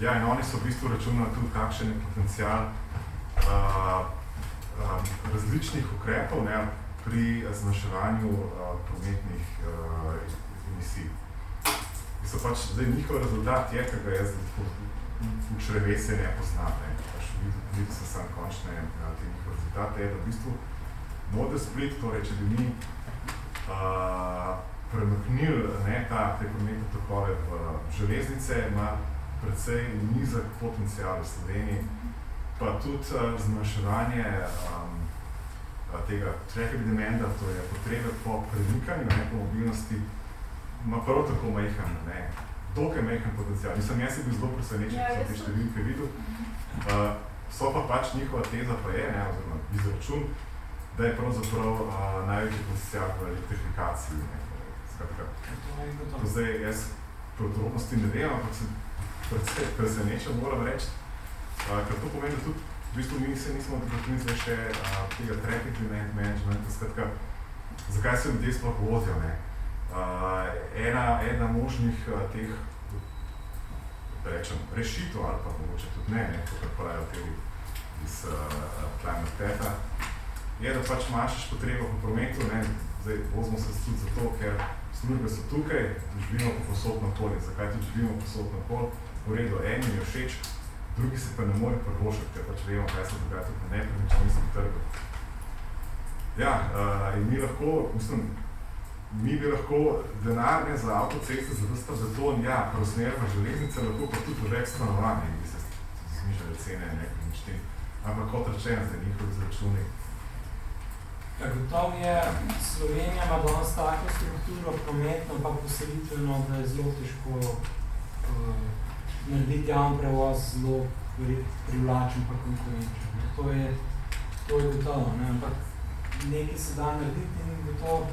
Ja, in oni so v bistvu računali tudi, kakšen je potencial različnih ukrepov pri zmanjševanju prometnih emisij. So pač zdaj njihov rezultat je, ki ga jaz v črevesje ne poznam. Videl sem sam končne te njihove rezultate, je, da v bistvu Model Split, torej če bi mi premaknili te prometne tokove v železnice, ima precej nizek potencial v Sloveniji, pa tudi zmanjševanje tega traffic demanda, to je potrebe po premikanju, po mobilnosti, ima prav tako majhen, dokaj majhen potencial. Mislim, jaz sem bil zelo presenečen, ko sem te številke videl. So pa pač njihova teza pa je, oziroma izračun, da je pravzaprav največji potencial v elektrifikaciji. To zdaj jaz podrobnosti ne vem, ampak sem predvsej presenečen, moram reči, ker to pomeni, da tudi v bistvu mi se nismo dotaknili še tega traffic managementa, skratka, zakaj se ljudje sploh vozijo. Ena možnih teh, da rečem, rešitev ali pa mogoče tudi ne, to kar pravijo te iz Climate Patha, je, da pač manjšaš potrebo po prometu, zdaj vozimo se tudi zato, ker službe so tukaj, živimo pa povsod naokoli. Zakaj tudi živimo povsod naokoli? V redu, enim je všeč, drugi se pa ne more privošiti, ker pač vemo, kaj se dogaja tudi na nepremičninskem trgu. Ja, in mi bi lahko denar za avtoceste za ves ta beton, preusmerili v železnice, lahko pa tudi v več stanovanj, in bi se znižali cene nepremičnin. Ampak kot rečeno, zdaj njihovi izračuni. Gotovo je, Slovenija ima danes tako strukturo prometno pa poselitveno, da je zelo težko narediti javni prevoz zelo privlačen pa konkurenčen. To je gotovo, ampak nekaj se da narediti in gotovo,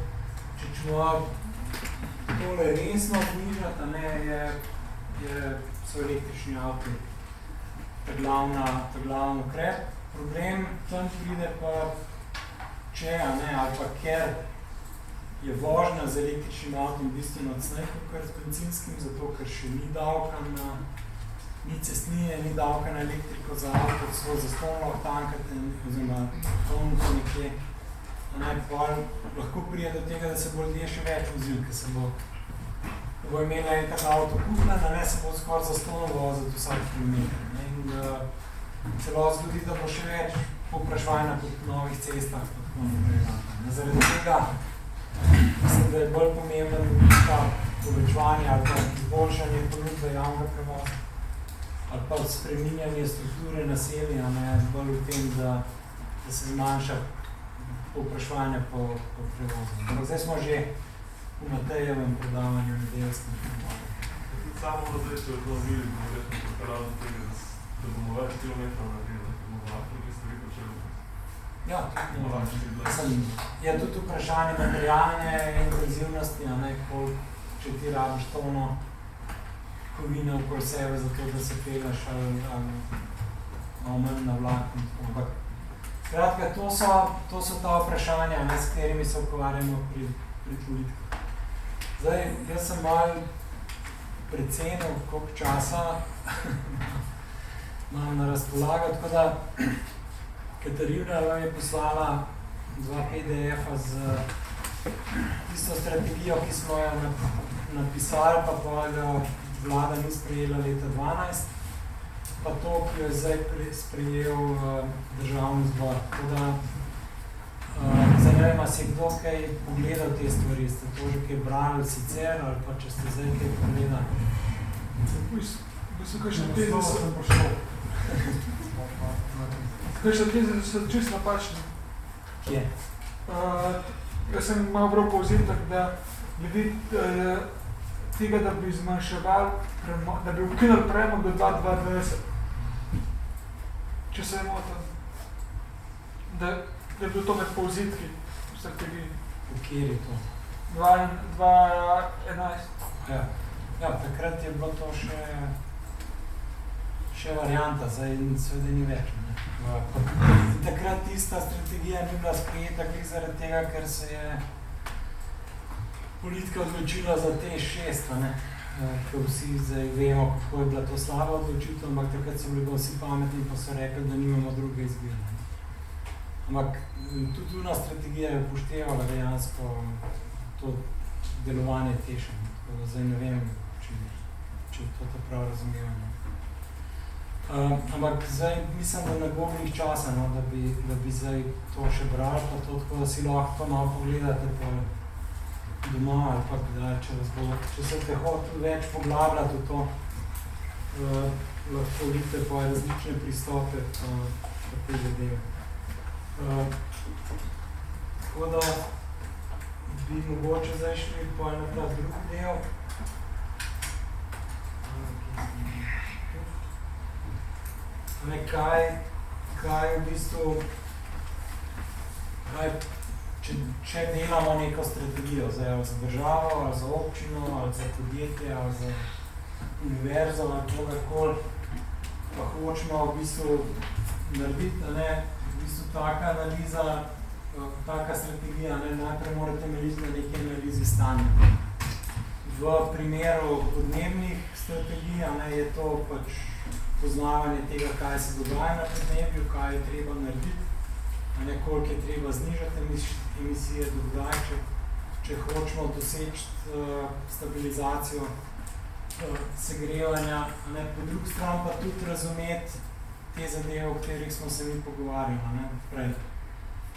če ćemo tole resno obnižati, so električni avti ta glavni ukrep. Problem tam pride pa če, ali pa ker je vožnja z električnim avtom bistveno ceneje kot z benzinskim, zato ker še ni davka ni cestnine, ni davka na elektriko za avto, so zastonno tankate, oziroma polnite nekje. Lahko prije do tega, da se bo ljudje še več vozil, ker bo imela enkrat avto kupna, se bo skoraj zastonno voziti vsak kilometer. In se lahko zgodi, da bo še več povpraševanja po novih cestah. Zaradi tega mislim, da je bolj pomemben povečevanje ali pa izboljšanje ponudbe javnega prevoza ali pa spreminjanje strukture naselja, bolj v tem, da se zmanjša povpraševanje po prevozu. Zdaj smo že v Matejevem predavanju nedeljskem prevozu. Samo zdaj, če avtomobili bomo verjetno pripravljali tega, da bomo več kilometrov naredili, da bomo lahko nekaj stvari počeli. Ja, je tudi vprašanje materialne intenzivnosti, če ti rabiš tono kovine okoli sebe, zato da se peleš ali malo manj na vlak in tako. Ampak, skratka, to so ta vprašanja, ne, s katerimi se ukvarjamo pri politiki. Zdaj, jaz sem malo precenil, koliko časa imam na razpolago, tako da Katarina vam je poslala 2 PDF-a z tisto strategijo, ki smo jo napisali, pa jo vlada ni sprejela leta 2012, pa to, ki jo je zdaj sprejel državni zbor. Tako da, zanima se, kdo kaj pogledal te stvari, ste to že kaj brali sicer, ali pa če ste zdaj kaj pogledali? Kakšne teze so čisto napačne. Kje? Jaz sem malo prav povzetek, da glede tega, da bi zmanjševali, da bi ukinuli premog do 2020. Če se motim, da je bilo to med povzetki v strategiji. V kjer je to? 2011. Ja, takrat je bilo to še varianta, zdaj seveda ni več. Takrat tista strategija ni bila sprejeta zaradi tega, ker se je politika odločila za te 6, ker vsi zdaj vemo, kako je bila to slaba odločitev, ampak takrat so bili vsi pametni in pa so rekli, da nimamo druge izbire. Ampak tudi tuna strategija je upoštevala dejansko to delovanje Teša. Zdaj ne vem, če je to prav razumevanje. Ampak zdaj mislim, da ne bo veliko časa, da bi zdaj to še brali, pa to tako, da si lahko malo pogledate doma ali pa kdaj, če se te hotel več poglabljati v to, lahko vidite pa različne pristope pa te zadeve. Tako da bi mogoče zdaj šli pa na ta drugi del. Kaj v bistvu, če delamo neko strategijo, zdaj ali za državo, ali za občino, ali za podjetje, ali za univerzo, ali kogarkoli, pa hočemo v bistvu narediti, v bistvu taka analiza, taka strategija, najprej morate temeljiti na neki analizi stanja. V primeru podnebnih strategij je to pač poznavanje tega, kaj se dogaja na podnebju, kaj je treba narediti, koliko je treba znižati emisije do kdaj, če hočemo doseči stabilizacijo segrevanja, po drugi strani pa tudi razumeti te zadeve, o katerih smo se mi pogovarjali prej.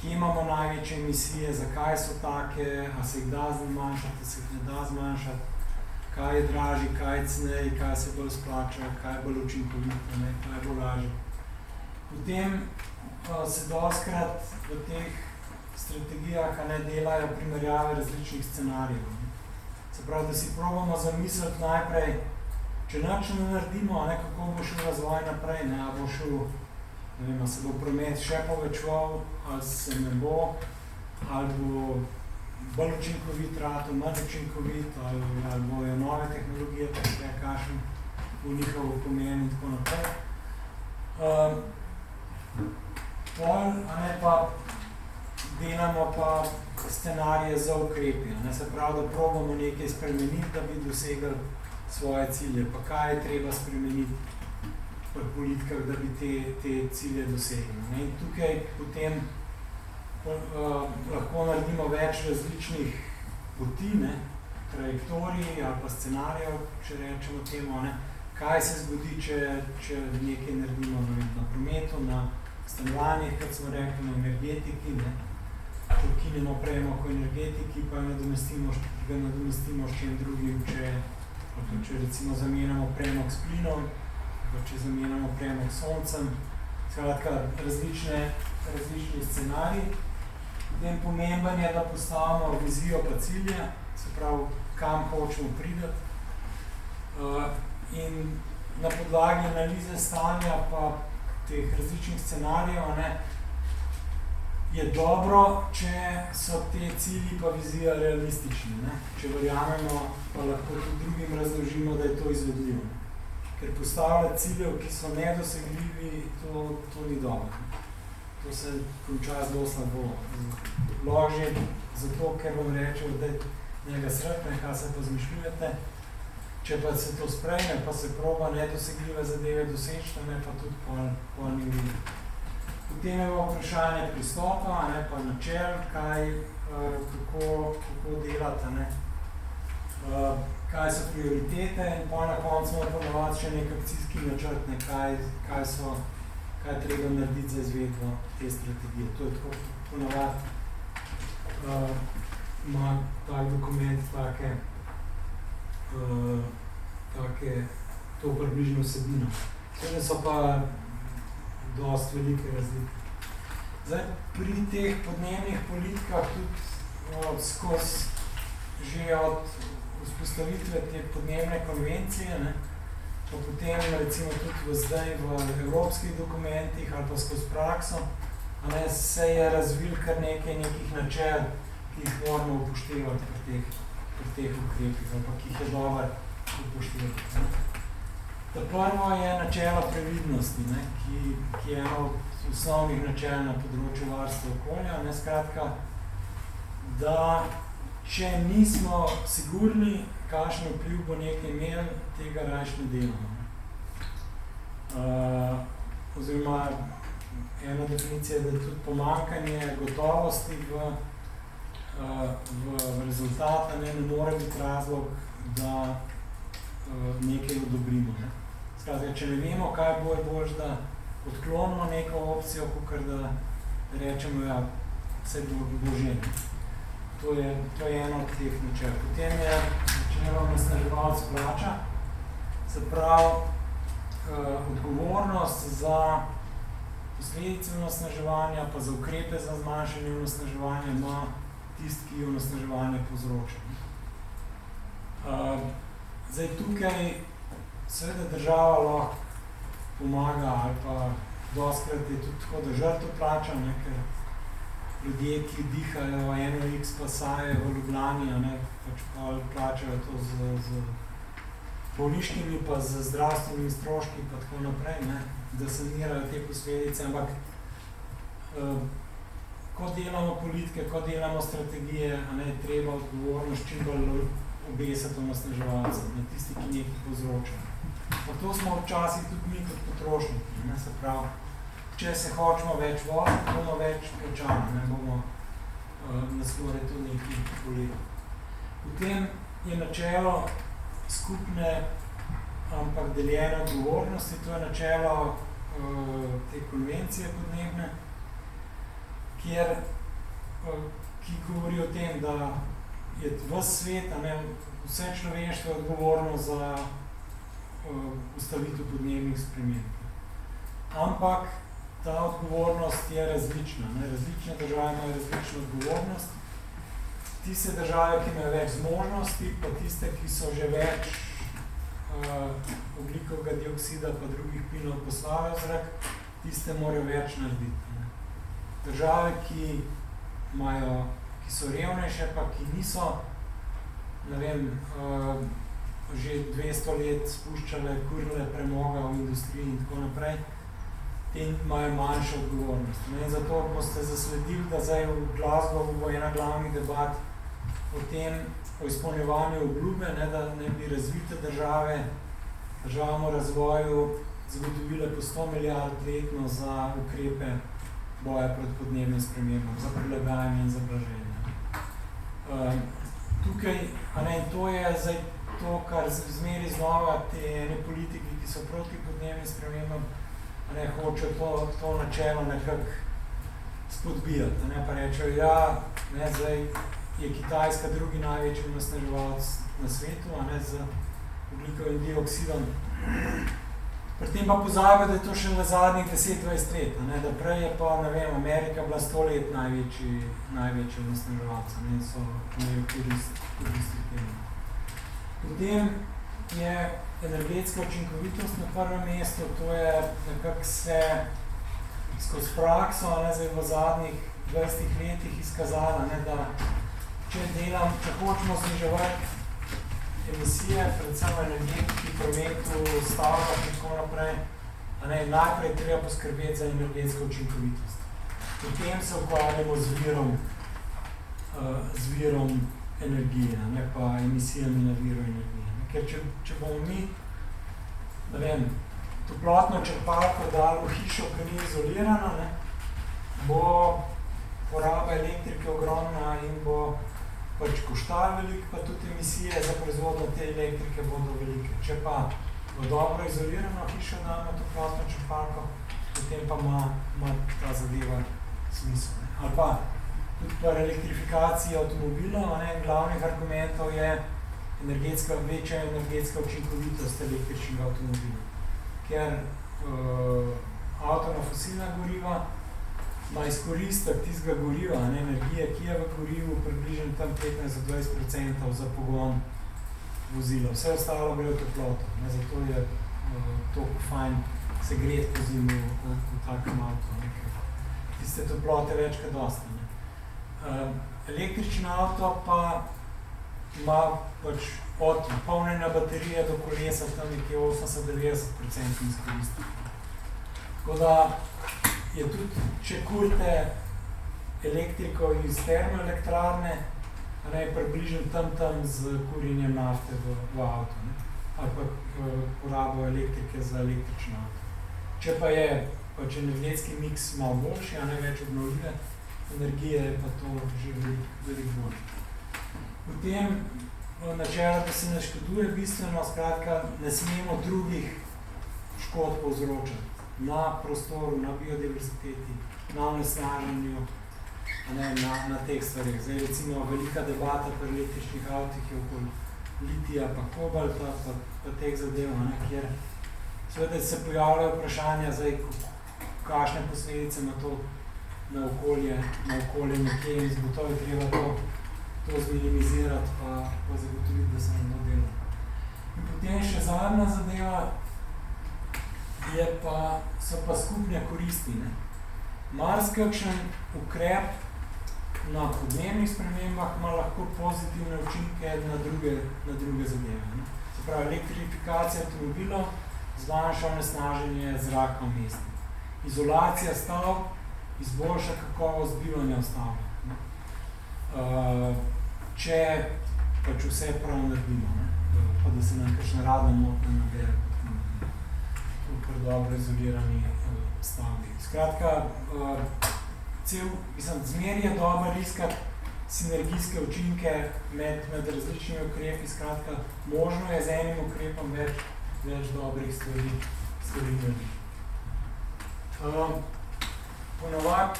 Kje imamo največje emisije, zakaj so take, a se jih da zmanjšati, a se jih ne da zmanjšati, kaj je dražji, kaj je ceneji, kaj se bolj splača, kaj je bolj učinkovito, kaj je bolj lažje. Potem se dostkrat v teh strategijah delajo primerjave različnih scenarijev. Se pravi, da si probamo zamisliti najprej, če nič ne naredimo, kako bo šel razvoj naprej, a bo šel, se bo promet še povečeval, ali se ne bo, ali bo bolj učinkovit rato, manj učinkovit, ali bojo nove tehnologije, kakšen bo njihov pomen in tako naprej. Pa delamo pa scenarije za ukrepi, se pravi, da probamo nekaj spremeniti, da bi dosegli svoje cilje, pa kaj je treba spremeniti pri politikah, da bi te cilje dosegli. In tukaj potem lahko naredimo več različnih poti, trajektorij ali pa scenarijev, če rečemo temu, kaj se zgodi, če nekaj naredimo na prometu, na stanovanjih, kot smo rekli, na energetiki, če ukinemo premog v energetiki, pa ga nadomestimo s čim drugim, če recimo zamenjamo premog s plinom, če zamenjamo premog s soncem, skratka različni scenariji. Potem pomemben je, da postavimo vizijo pa cilje, se pravi, kam hočemo priti. In na podlagi analize stanja pa teh različnih scenarijev je dobro, če so te cilji pa vizija realistični. Če verjamemo, pa lahko tudi drugim razložimo, da je to to izvedljivo. Ker postavljati ciljev, ki so nedosegljivi, to ni dobro. To se konča zelo slabo. Lahko že zato, ker vam rečejo, da je njega srpne, kaj se pa zmišljujete. Če pa se to sprejme, pa se proba nedosegljive zadeve doseči, pa tudi pol ni vrede. Potem je vprašanje pristopa, pa načel, kako delati, kaj so prioritete in pa na koncu mora ponovati še nek akcijski načrt, kaj treba narediti za izvedbo te strategije. To je tako ponovati, ima tak dokument to približno vsebino. Seveda so pa dosti velike razlike. Zdaj, pri teh podnebnih politikah tudi skozi že od vzpostavitve te podnebne konvencije, pa potem recimo tudi zdaj v evropskih dokumentih ali pa skozi prakso, se je razvil kar nekih načel, ki jih moramo upoštevati pri teh ukrepih, ali pa ki jih je dobro upoštevati. Ta prvo je načelo previdnosti, ki je eno od osnovnih načel na področju varstva okolja. Skratka, da če nismo sigurni, kakšen vpliv bo nekaj imel, tega rajš ne delamo. Oziroma, ena definicija je, da tudi pomanjkanje gotovosti v rezultata ne more biti razlog, da nekaj odobrimo. Skratka, če ne vemo, kaj bo, je boljš, da odklonimo neko opcijo, kakor da rečemo, ja, vse bo že. To je eno od teh načel. Potem je načelo onesnaževalec plača, se pravi odgovornost za posledice onesnaževanja, pa za ukrepe za zmanjšanje onesnaževanja ima tisti, ki onesnaževanje povzroča. Zdaj tukaj seveda država lahko pomaga ali pa dostikrat je tudi tako, da žrtev plača, ker ljudje, ki dihajo NOx pa saje v Ljubljani, pač pa plačajo to z bolniškimi pa z zdravstvenimi stroški pa tako naprej, da sanirajo te posledice, ampak ko delamo politike, ko delamo strategije, je treba odgovornost čim bolj obesati onesnaževalce, tisti, ki nekaj povzročajo. Pa to smo včasih tudi mi kot potrošniki, se pravi, če se hočemo več voziti, bomo več plačali, nas mora to nekaj boleti. Potem je načelo skupne, ampak deljene odgovornosti, to je načelo te konvencije podnebne, ki govori o tem, da je ves svet, vse človeštvo odgovorno za ustavitev podnebnih sprememb. Ampak ta odgovornost je različna. Različne države imajo različno odgovornost. Tiste države, ki imajo več zmožnosti, pa tiste, ki so že več ogljikovega dioksida pa drugih plinov poslali v zrak, tiste morajo več narediti. Države, ki so revnejše, pa ki niso, že 200 let spuščale kurle premoga v industriji in tako naprej, te imajo manjšo odgovornost. Zato boste zasledili, da zdaj v Glasgowu bo ena glavnih debat o izpolnjevanju obljube, da ne bi razvite državam v razvoju zagotovile po 100 milijard letno za ukrepe boja proti podnebnim spremembam, za prilagajanje in za blaženje. Tukaj, to je zdaj to, kar zmeri znova te ene politiki, ki so proti podnebnim spremembam, hočejo to načelo nekako spodbijati, pa rečejo, ja, zdaj je Kitajska drugi največji onesnaževalec na svetu, z ogljikovim dioksidom. Pri tem pa pozabijo, da je to še na zadnjih 10-20 let, da prej je pa, Amerika bila 100 let največji onesnaževalec, so imeli koristi temu. Potem je energetska učinkovitost na prvem mestu, to je nekako se skozi prakso, v zadnjih 20 letih izkazala, da če hočemo zniževati emisije, predvsem v energetiki, prometu, stavbah in tako naprej, najprej treba poskrbeti za energetsko učinkovitost. Potem se ukvarjamo z virom energije, ne pa emisijami na viru energije. Ker če bomo mi, toplotno črpalko dali v hišo, ki ni izolirana, bo poraba elektrike ogromna in bo pač koštar veliko, pa tudi emisije za proizvodnjo te elektrike bodo velike. Če pa v dobro izolirano hišo damo toplotno črpalko, potem pa ima ta zadeva smisel. Ali pa tudi pri elektrifikaciji avtomobilov, glavnih argumentov je večja energetska učinkovitost električnega avtomobila. Ker avto na fosilna goriva ima izkoristek tistega goriva, energije, ki je v gorivu približno tam 15-20% za pogon vozila. Vse ostalo gre v toploto, zato je toliko fajn se greti po zimi v takem avtu. Tiste toplote več kot dosti. Električni avto pa ima pač od polnjenja baterije do kolesa tam nekje 80-90% izkoristek. Tako da je tudi, če kurite elektriko iz termoelektrarne, približno tam z kurjenjem nafte v avto, ali pa porabo elektrike za električno avto. Če pa je pač energetski miks malo boljši, več obnovljive energije, je pa to že veliko bolj. Potem načelo, da se ne škoduje bistveno, skratka, ne smemo drugih škod povzročati na prostoru, na biodiverziteti, na onesnaženju, na teh stvarih. Zdaj recimo velika debata pri električnih avtih je okoli litija pa kobalta pa teh zadev, kjer seveda se pojavljajo vprašanja, kakšne posledice ima to na okolje nekje in zgotovo je treba to zminimizirati pa zagotoviti, da se ne bo delalo. In potem še zadnja zadeva so pa skupne koristi. Marsikakšen ukrep na podnebnih spremembah ima lahko pozitivne učinke na druge zadeve. Se pravi, elektrifikacija avtomobilov zmanjša onesnaženje zraka v mestu. Izolacija stavb izboljša kakovost bivanja v stavbah. Če pač vse prav naredimo, pa da se nam kakšna radna motnja nabere pri dobro izolirani stavbi. Skratka, zmeri je dobro iskati sinergijske učinke med različnimi ukrepi, skratka, možno je z enim ukrepom več dobrih stvari narediti. Ponavadi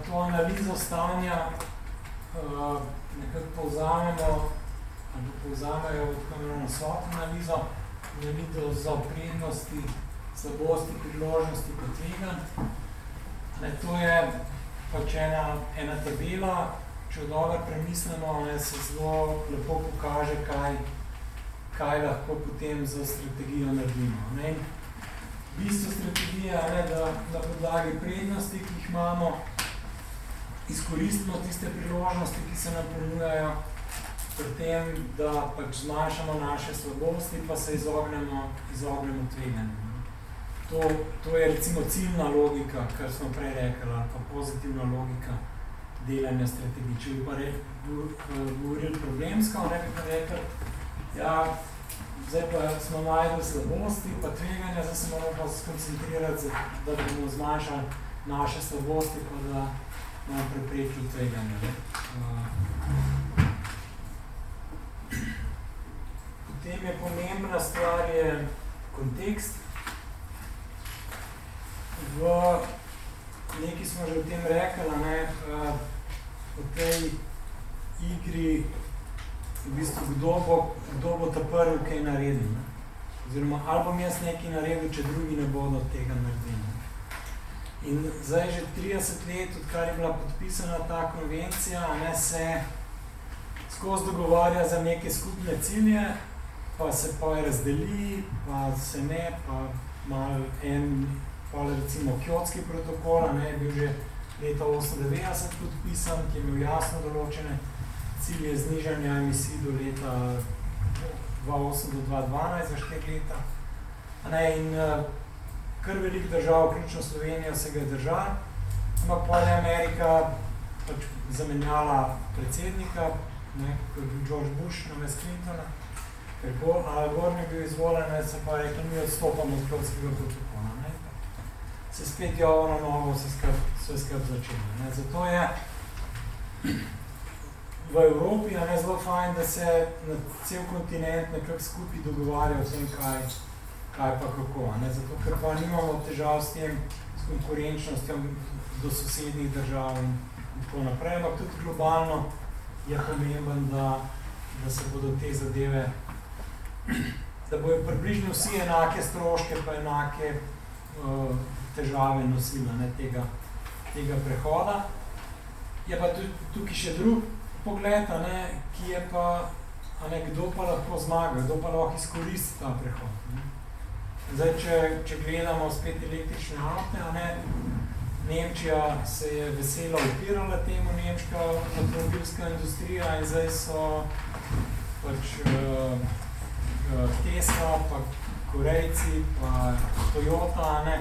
to analizo stanja nekako povzamejo v SWOT analizo za prednosti, slabosti, priložnosti pa tveganj. To je pač ena tabela, če dobro premislimo, se zelo lepo pokaže, kaj lahko potem za strategijo naredimo. Bistvo strategije je, da na podlagi prednosti, ki jih imamo, izkoristimo tiste priložnosti, ki se nam ponujajo, pri tem, da pač zmanjšamo naše slabosti, pa se izognemo tveganju. To je recimo ciljna logika, kar smo prej rekli, ali pa pozitivna logika delanja strategij. Če bi pa govorili problemsko, ne bi pa rekli, zdaj pa smo najdli slabosti, pa tveganja, zdaj se moramo pa skoncentrirati, da bomo zmanjšali naše slabosti, pa da bomo preprečili tveganja. Potem je pomembna stvar je kontekst. Nekaj smo že o tem rekli, o tej igri, v bistvu, kdo bo ta prvi kaj naredil. Oziroma, ali bom jaz nekaj naredil, če drugi ne bodo tega naredili. In zdaj že 30 let, odkar je bila podpisana ta konvencija, se skozi dogovarja za neke skupne cilje, pa se pa razdeli, pa se ne, pa malo recimo Kjotski protokol, je bil že leta 1998 podpisan, ki je imel jasno določene cilj je znižanja emisij do leta 2008 do 2012 za 4 leta. In kar veliko držav, vključno Slovenijo, se ga je držala. Pa je Amerika pač zamenjala predsednika, ko je bil George Bush namesto Clintona, ker Al Gore ni bil izvoljen, se pa rekli, mi odstopamo od Kyotskega protokola. Se spet javno novo vse skrb začeli. Zato je v Evropi zelo fajn, da se na cel kontinent nekako skupaj dogovarja o tem, kaj pa kako. Zato, ker pa nimamo težav s tem, s konkurenčnostjo do sosednjih držav in tako naprej, ampak tudi globalno je pomemben, da se bodo te zadeve, da bojo približno vsi enake stroške pa enake težave nosila tega prehoda. Je pa tukaj še drug pogled, ki je pa, kdo pa lahko zmaga, kdo pa lahko izkoristi ta prehod. Zdaj, če gledamo spet električne avte, Nemčija se je veselo upirala temu, nemška avtomobilska industrija, in zdaj so pač Tesla, pa Korejci, pa Toyota,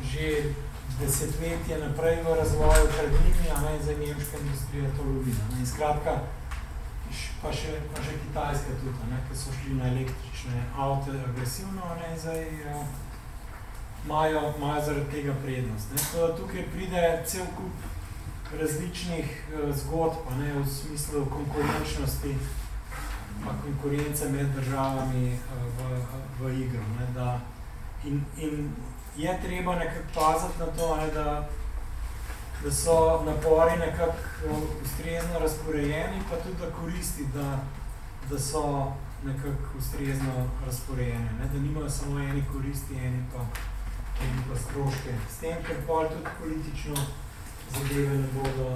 že desetletje naprej v razvoju pred njimi, in zdaj nemška industrija to lovi. In skratka, pa še Kitajska tudi, ki so šli na električne avte agresivno, in zdaj imajo zaradi tega prednost. Tukaj pride cel kup različnih zgodb, v smislu konkurenčnosti, pa konkurence med državami v igro. In je treba nekako paziti na to, da so napori nekako ustrezno razporejeni, pa tudi da koristi, da so nekako ustrezno razporejeni, da nimajo samo eni koristi, eni pa stroške. S tem, ker pol tudi politično zadeve ne bodo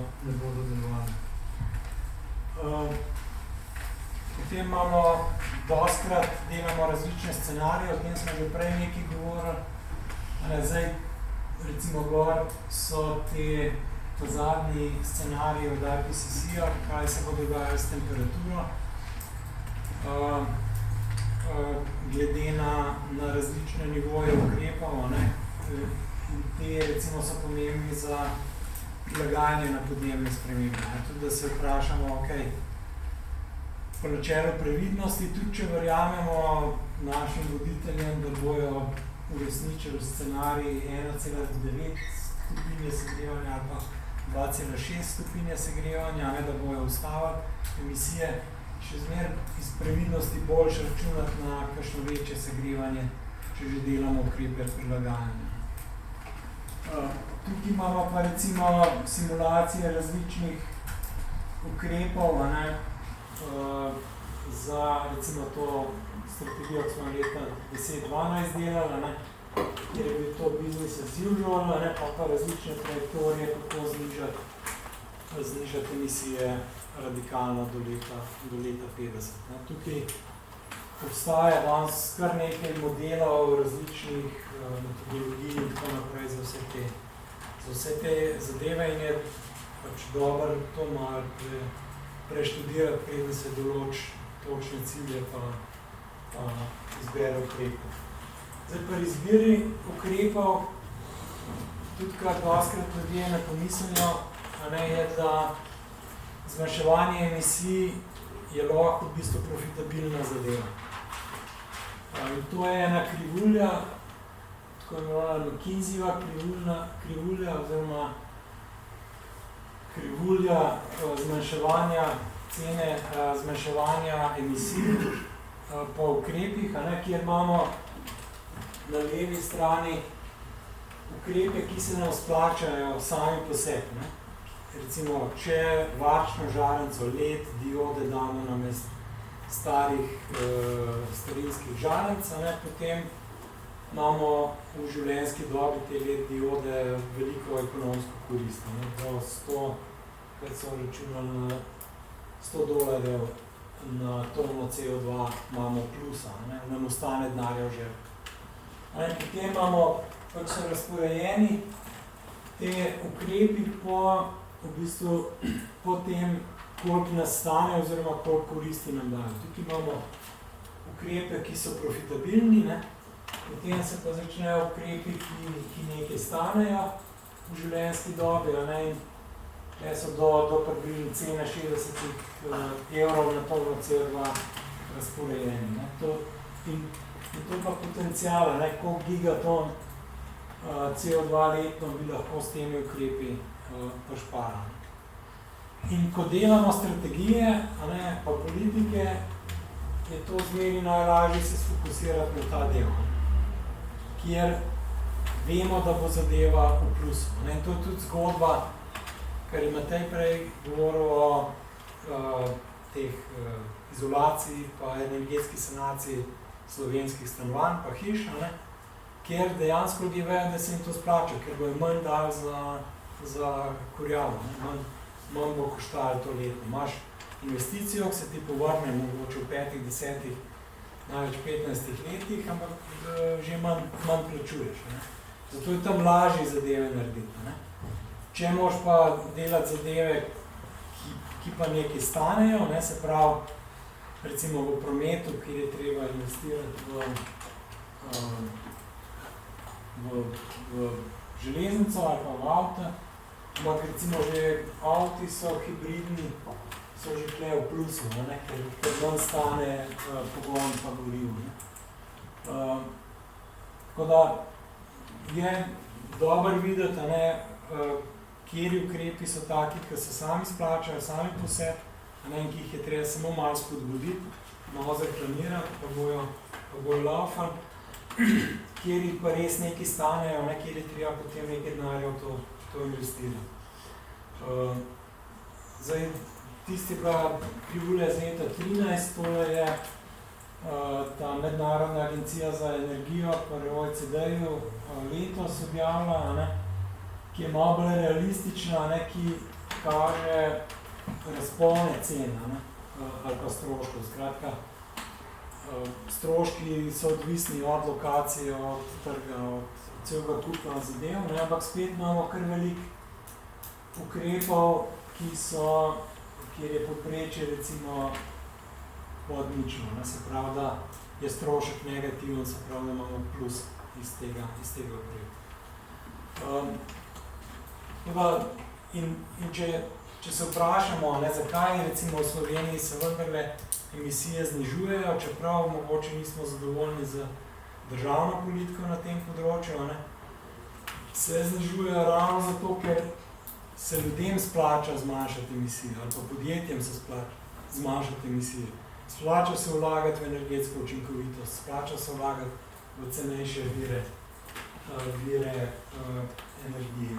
delovali. Potem imamo dostkrat, delamo različne scenarije, o tem smo že prej nekaj govorili. Zdaj, recimo gor so te zadnji scenariji od IPCC-a, kaj se bo dogajalo s temperaturo. Glede na različne nivoje ukrepov, te recimo so pomembni za prilagajanje na podnebne spremembe. Tudi da se vprašamo, po načelu previdnosti, tudi če verjamemo našim voditeljem, da bojo uresničili scenarij 1,9 stopinje segrevanja ali pa 2,6 stopinje segrevanja, da bojo ustavili emisije, še zmer iz previdnosti boljše računati na kakšno večje segrevanje, če že delamo ukrepe prilagajanja. Tukaj imamo pa recimo simulacije različnih ukrepov za recimo to strategijo, ki smo leta 10-12 delali, kjer je bil to business as usual, pa različne trajektorije, kako znižati emisije radikalno do leta 50. Tukaj obstaja danes kar nekaj modelov različnih metodologij in tako naprej za vse te zadeve in je pač dobro to malo preštudirati, preden se določi točne cilje pa izbere ukrepov. Zdaj pri izbiri ukrepov, tudi kar doskrat ljudje ne pomislijo, je, da zmanjševanje emisij je lahko v bistvu profitabilna zadeva. In to je ena krivulja, tako imenovana McKinseyjeva krivulja oziroma krivulja zmanjševanja cene, zmanjševanja emisij po ukrepih, kjer imamo na levi strani ukrepe, ki se nam splačajo sami po sebi. Recimo, če varčno žarenco, LED, diode damo namesto starinskih žarenc, potem imamo v življenjski dobi te LED diode veliko ekonomsko korist. Do 100, kar so računali na $100 na tono CO2 imamo plusa, nam ostane denarja v žepu. Potem imamo, pač so razporejeni te ukrepi po tem koliko nas stane oziroma koliko koristi nam dajo. Tukaj imamo ukrepe, ki so profitabilni, ne? Potem se pa začnejo ukrepi, ki nekaj stanejo v življenjski dobi, ne? In so do približno cene 60 evrov na tono CO2 razporejeni. Ne? In to pa potencijala, koliko gigaton CO2 letno bi lahko s temi ukrepi pošparali. In ko delamo strategije, pa politike, je to zmeri najlažje se sfokusirati na ta del, kjer vemo, da bo zadeva v plusu. In to je tudi zgodba, kar je Matej prej govoril o teh izolaciji pa energetski sanaciji slovenskih stanovanj pa hiš, kjer dejansko ljudje vejo, da se jim to splača, ker bojo manj dali za kurjavo, manj bo koštalo to letno. Imaš investicijo, ki se ti povrne mogoče v 5, 10, največ 15 letih, ampak že manj plačuješ. Zato je tam lažje zadeve narediti. Če moraš pa delati zadeve, ki pa nekaj stanejo, se pravi, recimo v prometu, kjer je treba investirati v železnico ali pa v avto, ampak recimo že avti so hibridni, so že tukaj v plusu, ker manj stane pogon pa gorivo. Tako da je dobro videti, kjeri ukrepi so taki, ki se sami splačajo, sami po sebi, in ki jih je treba samo malo spodbuditi, malo zaklanirati, pa bojo laufali, kjeri pa res nekaj stanejo, kjeri treba potem nekaj denarja v to investirati. Zdaj, tisti je bila krivulja z leta 13, to je ta Mednarodna agencija za energijo, pri OECD-ju letos objavila, ki je malo bolj realistična, ki kaže razpone cen ali pa stroškov. Skratka, stroški so odvisni od lokacije, od trga, od celega kupa zadev, ampak spet imamo kar veliko ukrepov, kjer je povprečje recimo pod ničlo. Se pravi, da je strošek negativen, se pravi, da imamo plus iz tega ukrepa. In če se vprašamo, zakaj recimo v Sloveniji se vendarle emisije znižujejo, čeprav mogoče nismo zadovoljni z državno politiko na tem področju, se znižujejo ravno zato, ker se ljudem splača zmanjšati emisije, ali pa podjetjem se splača zmanjšati emisije. Splača se vlagati v energetsko učinkovitost, splača se vlagati v cenejše vire energije.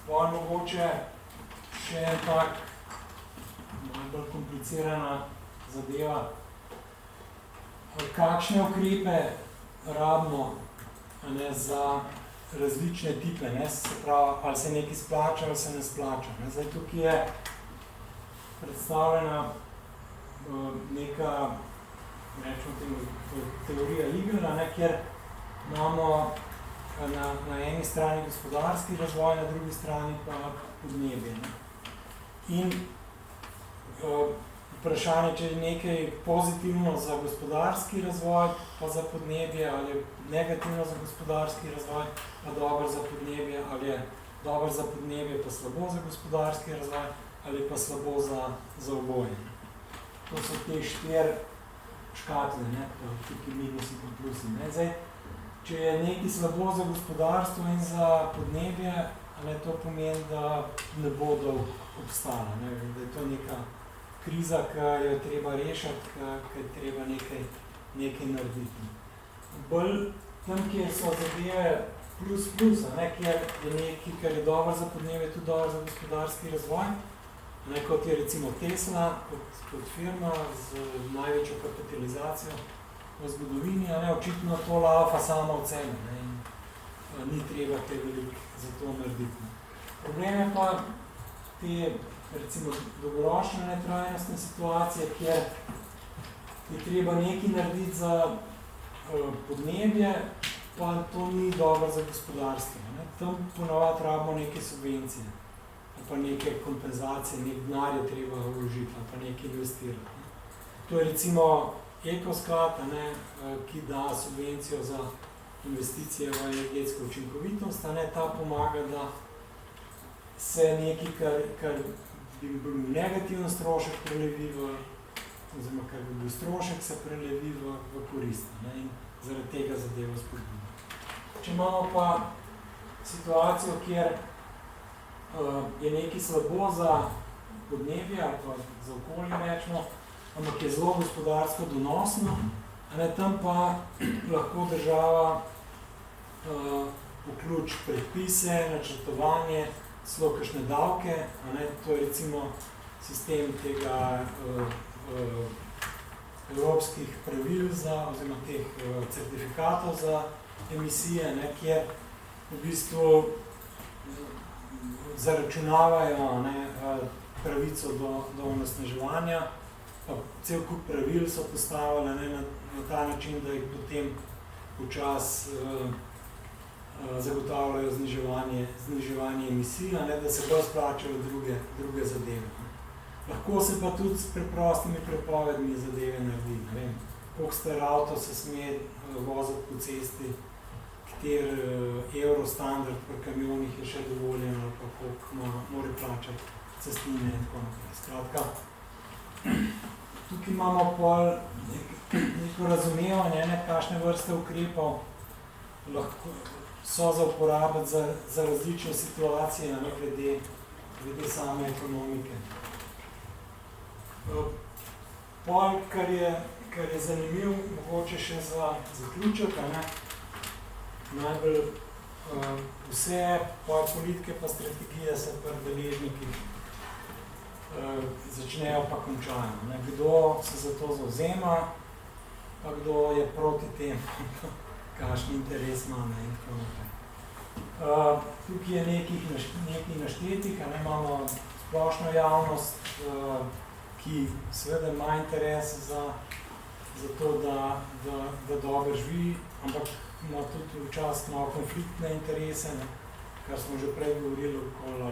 Pa mogoče še en tak malo bolj komplicirana zadeva. Kakšne ukrepe rabimo za različne tipe, se pravi, ali se nekaj splača, ali se ne splača. Zdaj, tukaj je predstavljena neka, rečemo temu, teorija igla, kjer imamo na eni strani gospodarski razvoj, na drugi strani pa podnebje. In vprašanje, če je nekaj pozitivno za gospodarski razvoj, pa za podnebje, ali je negativno za gospodarski razvoj, pa dobro za podnebje, ali je dobro za podnebje, pa slabo za gospodarski razvoj, ali pa slabo za oboje. To so te 4 škatle, tukaj minusi in plusi. Zdaj, če je nekaj slabo za gospodarstvo in za podnebje, to pomeni, da ne bodo obstala, da je to neka kriza, ki jo je treba rešiti, ki je treba nekaj narediti. Bolj tam, kjer so zadeve plus, kjer je nekaj, kar je dobro za podnebje, tudi dobro za gospodarski razvoj, kot je recimo Tesla, kot firma z največjo kapitalizacijo v zgodovini, očitno to laufa sama od sebe in ni treba kaj veliko za to narediti. Problem je pa te, recimo, dolgoročne netrajnostne situacije, kjer je treba nekaj narediti za podnebje, pa to ni dobro za gospodarstvo. Ne. Tam ponavadi rabimo neke subvencije, pa neke kompenzacije, nek denar je treba vložiti, pa nekaj investirati. Ne. To je recimo Ekosklad, ki da subvencijo za investicije v energetsko učinkovitost, ta pomaga, da se nekaj, kar bi bil negativen strošek prelevi oziroma kar bi bil strošek, se prelevi v korist. In zaradi tega zadevo spodbuja. Če imamo pa situacijo, kjer je nekaj slabo za podnebje ali pa za okolje rečemo, ampak je zelo gospodarsko donosno, tam pa lahko država vključi predpise, načrtovanje, celo kakšne davke, to je recimo sistem tega evropskih pravil oziroma teh certifikatov za emisije, kjer v bistvu zaračunavajo pravico do onesnaževanja, pa cel kup pravil so postavili na ta način, da jih potem počas zagotavljajo zniževanje emisij, da se bolj splačajo druge zadeve. Lahko se pa tudi s preprostimi prepovedmi zadeve naredi. Ne vem, koliko star avto se sme voziti po cesti, kater eurostandard pri kamionih je še dovoljen, ali pa koliko mora plačati cestnine in tako naprej. Skratka, tukaj imamo pol neko razumevanje, kakšne vrste ukrepov lahko so za uporabiti za različne situacije, glede same ekonomike. Pol, kar je zanimiv, mogoče še za zaključek, najbolj vse politike pa strategije se pri deležnikih začnejo pa končajo. Kdo se za to zavzema, pa kdo je proti temu, kakšen interes ima in tako naprej. Tukaj je nekaj naštetih, imamo splošno javnost, ki seveda ima interes za to, da dobro živi, ampak ima tudi včasih malo konfliktne interese, kar smo že prej govorili okoli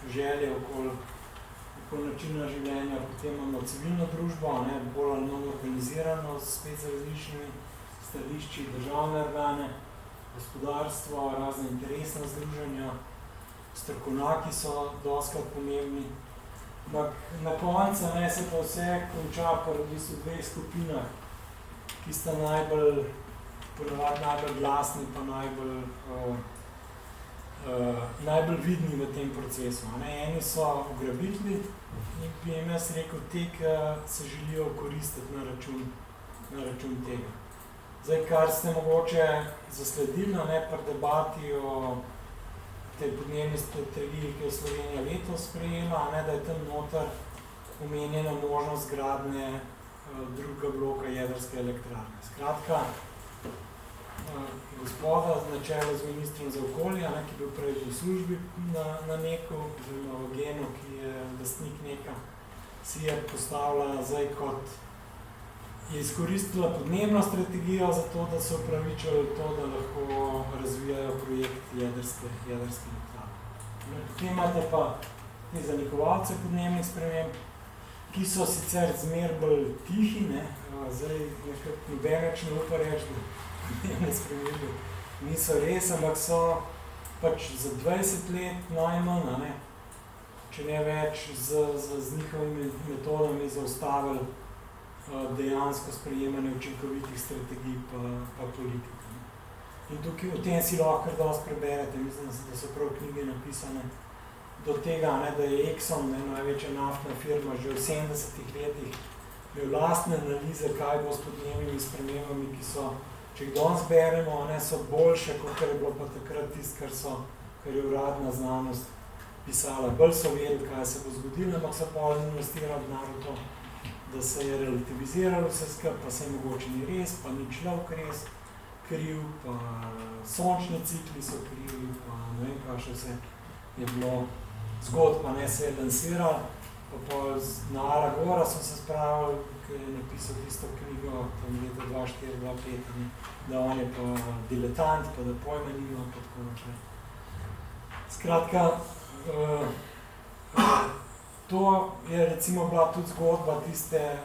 želje, okoli načina življenja. Potem imamo civilno družbo, bolj ali manj organizirano, spet z različnimi stališči, državne organe, gospodarstvo, razne interesne združenja, strokovnjaki so dostikrat pomembni. Na koncu se pa vse konča v bistvu dveh skupinah, ki sta ponavadi najbolj glasni pa najbolj vidni v tem procesu. Eni so ugrabitelji in bi jim jaz rekel, te, ki se želijo koristiti na račun tega. Zdaj, kar ste mogoče zasledili pri debati o tej podnebni strategiji, ki je Slovenija letos sprejela, da je tam noter omenjena možnost gradnje drugega bloka jedrske elektrarne. Skratka, gospoda na čelu z ministrom za okolje, ki je bil prej v službi na NEK-u, oziroma v Genu, ki je lastnik NEK-a, si je postavila zdaj kot je izkoristila podnebno strategijo za to, da so upravičili to, da lahko razvijajo projekt jedrske elektrarne. Potem imate pa te zanikovalce podnebnih sprememb, ki so sicer zmer bolj tihi, zdaj nekako nobeneč ne upa reči, da podnebne spremembe niso res, ampak so pač za 20 let najmanj, če ne več z njihovimi metodami zaustavili dejansko sprejemanje učinkovitih strategij pa politik. In tukaj v tem si lahko kar dosti preberete, mislim, da so prav knjige napisane do tega, da je Exxon, največja naftna firma, že v 70-ih letih imel lastne analize, kaj bo s podnebnimi spremembami, ki so, če jih danes beremo, so boljše, kot je bilo pa takrat tisto, kar je uradna znanost pisala. Bolj so vedeli, kaj se bo zgodilo, ampak so pa investirali denar v to, da se je relativiziralo vse skupaj, pa se je mogoče ni res, pa ni človek res kriv, pa sončni cikli so krivi, pa ne vem, kaj še vse je bilo zgodb, pa se je lansiralo, Pa pol na Ala Gora sem se spravil, ki je napisal tisto knjigo tam leta 2004-2005, da on je pa diletant, pa da pojma nima, pa tako naprej. Skratka, to je recimo bila tudi zgodba tiste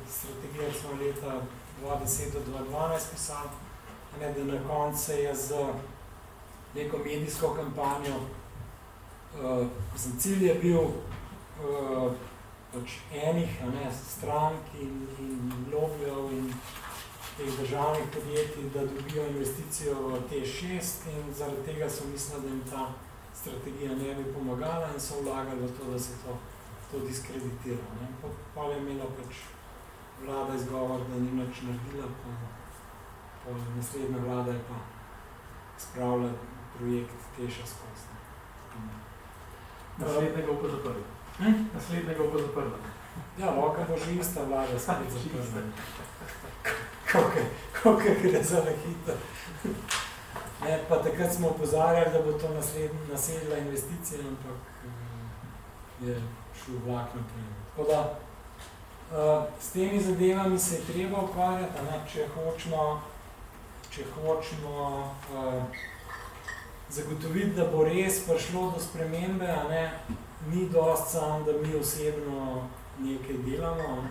strategije, ki smo leta 2010 do 2012 pisali, da na koncu se je z neko medijsko kampanjo, cilj je bil pač enih strank in lobijev in teh državnih podjetij, da dobijo investicijo v T6 in zaradi tega so mislili, da jim ta strategija ne bi pomagala in so vlagali v to, da se to diskreditira. Pa je imela pač vlada izgovor, da ni nič naredila, pa naslednja vlada je pa spravila projekt Teša skozi. Naslednjega pa zaprla. Naslednjega pa zaprla. Ja, lahko bo že ista vlada spet zaprla. Koliko gre za nehita. Pa takrat smo opozarjali, da bo to nasedla investicija, ampak je šel vlak naprej. Tako da, s temi zadevami se je treba ukvarjati, če hočemo zagotoviti, da bo res prišlo do spremembe, ni dosti samo, da mi osebno nekaj delamo,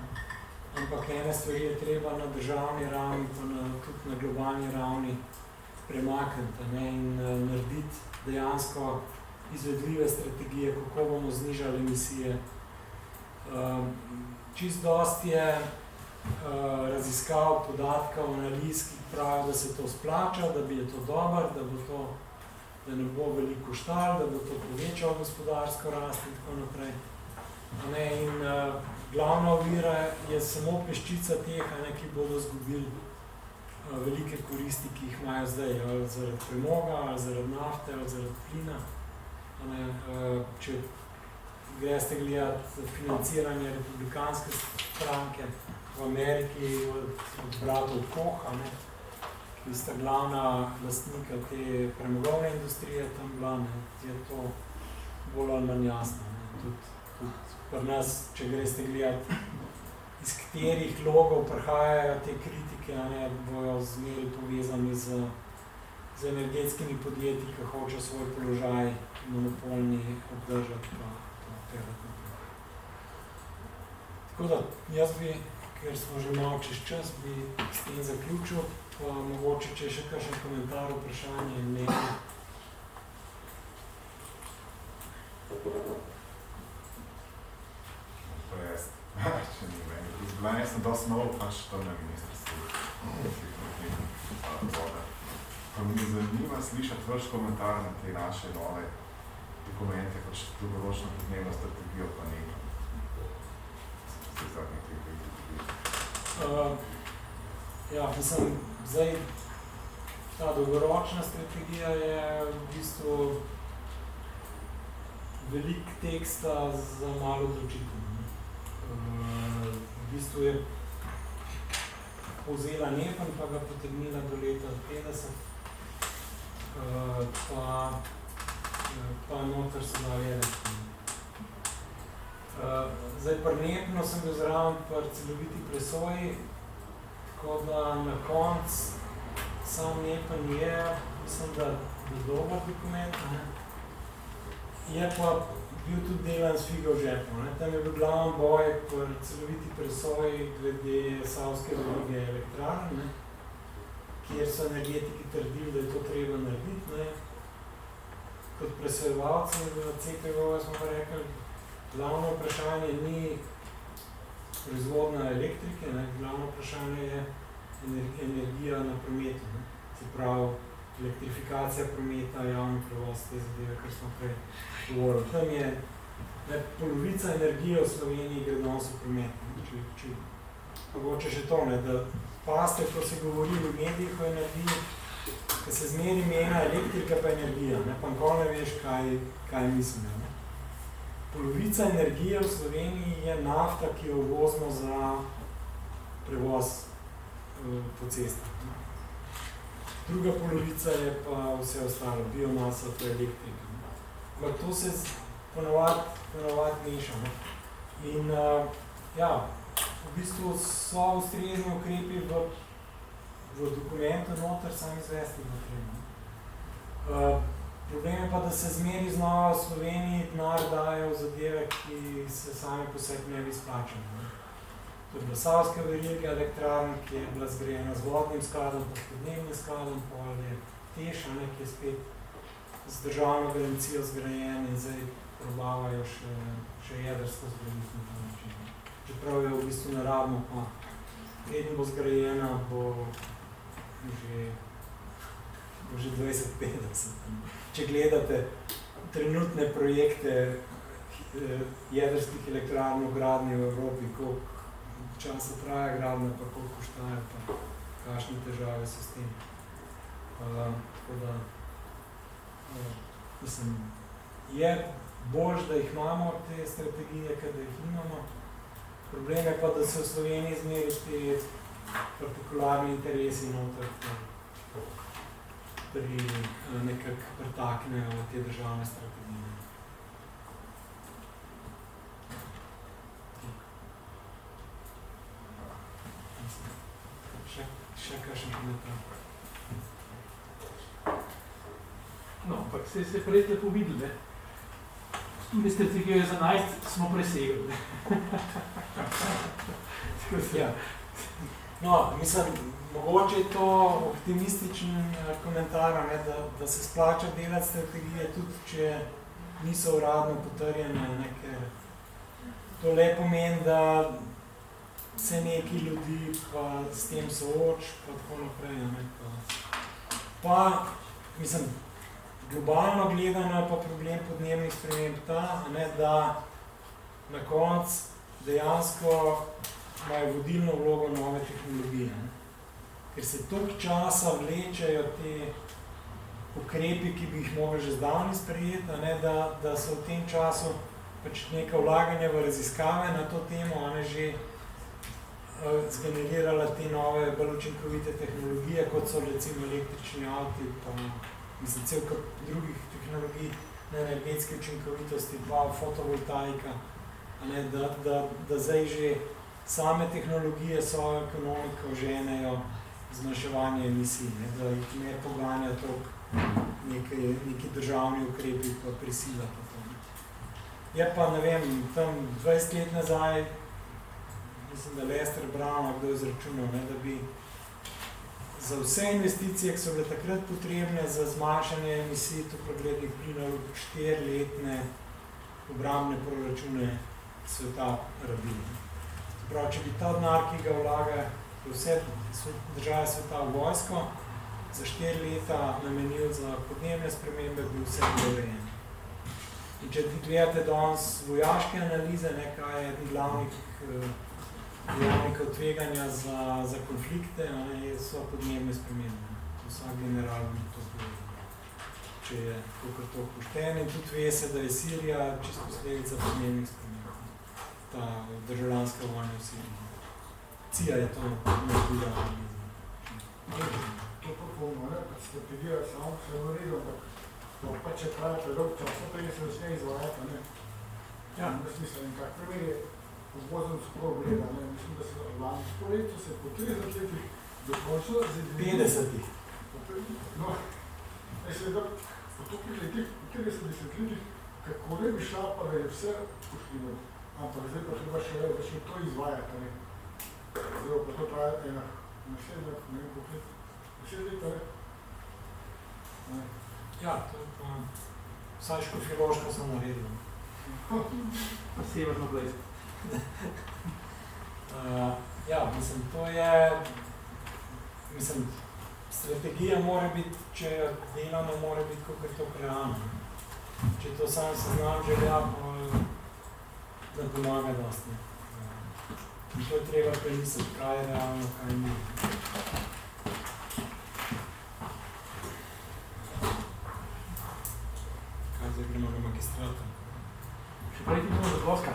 ampak ene stvari je treba na državni ravni, pa tudi na globalni ravni premakniti in narediti dejansko izvedljive strategije, kako bomo znižali emisije. Čisto dosti je raziskav, podatkov, analiz, ki pravijo, da se to splača, da bi je to dobro, da ne bo veliko štal, da bo to povečalo gospodarsko rast in tako naprej. In glavna ovira je samo peščica teh, ki bodo izgubili velike koristi, ki jih imajo zdaj, ali zaradi premoga, ali zaradi nafte, ali zaradi plina. Če greste gledati financiranje republikanske stranke v Ameriki od bratov Koch, ki sta glavna lastnika te premogovne industrije tam bila, je to bolj ali manj jasno. Tudi pri nas, če greste gledati, iz katerih logov prihajajo te kritike, bojo zmeri povezani z energetskimi podjetji, ki hočejo svoj položaj monopolni obdržati. Tako da, jaz bi, ker smo že malo čez čas, bi s tem zaključil, pa mogoče, če je še kakšen komentar, vprašanje in nekaj. To je, če ni meni. Izgledanje sem dosti novo, pač tam na ministrstvu. Pa mi zanima slišati vaš komentar na te naše nove dokumente, pač dolgoročno podnebno strategijo, pa nekaj. Ja, mislim, zdaj ta dolgoročna strategija je v bistvu veliko teksta za malo odločitev. V bistvu je povzela NEPN, pa ga potegnila do leta 50, pa noter se da vedeti. Zdaj, pri NEPN-u sem bil zraven pri celoviti presoji, tako da na koncu sam NEPN je, mislim, da dober dokument, je pa bil tudi delan s figo v žepu. Tam je bil glaven boj pri celoviti presoji glede Savske verige elektrarne, kjer so energetiki trdili, da je to treba narediti. Kot presojevalci na CPV smo pa rekli, glavno vprašanje ni proizvodnja elektrike, glavno vprašanje je energija na prometu. Se pravi, elektrifikacija prometa, javni prevoz, te zadeve, kar smo prej govorili. Tam je polovica energije v Sloveniji gre danes v promet. Mogoče še to, da paste, ko se govori v medijih o energiji, da se zmeri mena elektrika pa energija, pa nikoli ne veš, kaj mislim. Polovica energije v Sloveniji je nafta, ki jo uvozimo za prevoz po cestah. Druga polovica je pa vse ostalo, biomasa, to je elektrika. Ampak to se ponovadi meša. In ja, v bistvu so ustrezni ukrepi v dokumentu noter, sam izvesti bo treba. Problem je pa, da se zmeri znova v Sloveniji denar daje v zadeve, ki se sami po sebi ne bi splačali. To je bila Savska veriga elektrarna, ki je bila zgrajena z vodnim skladom, pa s podnebnim skladom, pol je Teš, ki je spet z državno garancijo zgrajen in zdaj probavajo še jedrsko zgraditi na ta način. Čeprav je v bistvu naravno, pa preden bo zgrajena, bo že 20-50. Če gledate trenutne projekte jedrskih elektrarn v gradnji v Evropi, koliko časa traja gradnja, pa koliko koštaja, pa kakšne težave so s tem. Tako da, mislim, je boljš, da jih imamo te strategije, kad da jih nimamo. Problem je pa, da se v Sloveniji zmeri te partikularni interesi noter, nekako pretaknejo te državne strategije. Še kakšen komentar? No, ampak se prej lepo videli, ne? Tudi strategijo 11 smo presegli, ne? Ja. No, mislim, mogoče je to optimističen komentar, ne, da se splača delati strategije, tudi če niso uradno potrjene, ne, ker to le pomeni, da se neki ljudi pa s tem sooč, pa tako naprej, ne, pa mislim, globalno gledano pa problem podnebnih sprememb ta, ne, da na koncu dejansko imajo vodilno vlogo nove tehnologije, ne. Ker se toliko časa vlečejo te ukrepi, ki bi jih mogli že zdavni sprejeti, ne, da so v tem času pač neka vlaganja v raziskave na to temo, ne, že zgenerirala te nove, bolj učinkovite tehnologije, kot so recimo električni avti, pa mislim, cel kup drugih tehnologij na energetske učinkovitosti, pa fotovoltaika, ne, da zdaj že same tehnologije svojo ekonomiko ženejo zmanjševanje emisij, ne, da jih ne poganja toliko neki državni ukrepi pa prisila pa to. Je pa, ne vem, tam 20 let nazaj, mislim, da Lester Brown, kdo je izračunal, ne, da bi za vse investicije, ki so bile takrat potrebne za zmanjšanje emisij toplogrednih plinov, 4-letne obrambne proračune sveta rabili. Prav, če bi ta denar, ki ga vlaga vse države sveta v vojsko, za 4 leta namenil za podnebne spremembe, bi vse dorejen. In če gledate danes vojaške analize, ne, kaj je glavnih dejavnikov tveganja za konflikte, ne, so podnebne spremembe. Vsak general bi to povedal, če je kakor to pošten. In tudi ve se, da je Sirija čisto posledica podnebnih sprememb. Ta državljanska vojna v Siriji. CIA je to naredila analiza. To popolno, ne, pa strategija samo se naredila, ampak pa če trajate dolg čas, pa je se začne izvajati, ne. Ja. Mislim, kak primer je vzvozem skoro gleda, ne, mislim, da se lani stoletju se po 30 letih dokončno zedili. 50-ih. No, se da po tukaj letih, po 30 letih, kako ne bi šla, pa da je vse pošljivo. Ampak zdaj pa treba še to izvajati, ne. Zdaj pa to traja ena naslednja, ne vem koliko let, 10 let, ne. Ja, to je pa vsaj škofjeloško sem naredil. Pa severno blejsko. Ja, mislim, to je, mislim, strategija mora biti, če jo delamo, mora biti kakor to realno. Če to sam seznam želja, pa da pomaga dosti. In to je treba premisliti, kaj je realno, kaj ni. Kaj zdaj gremo do magistrata? Še prej ti bomo do Boska.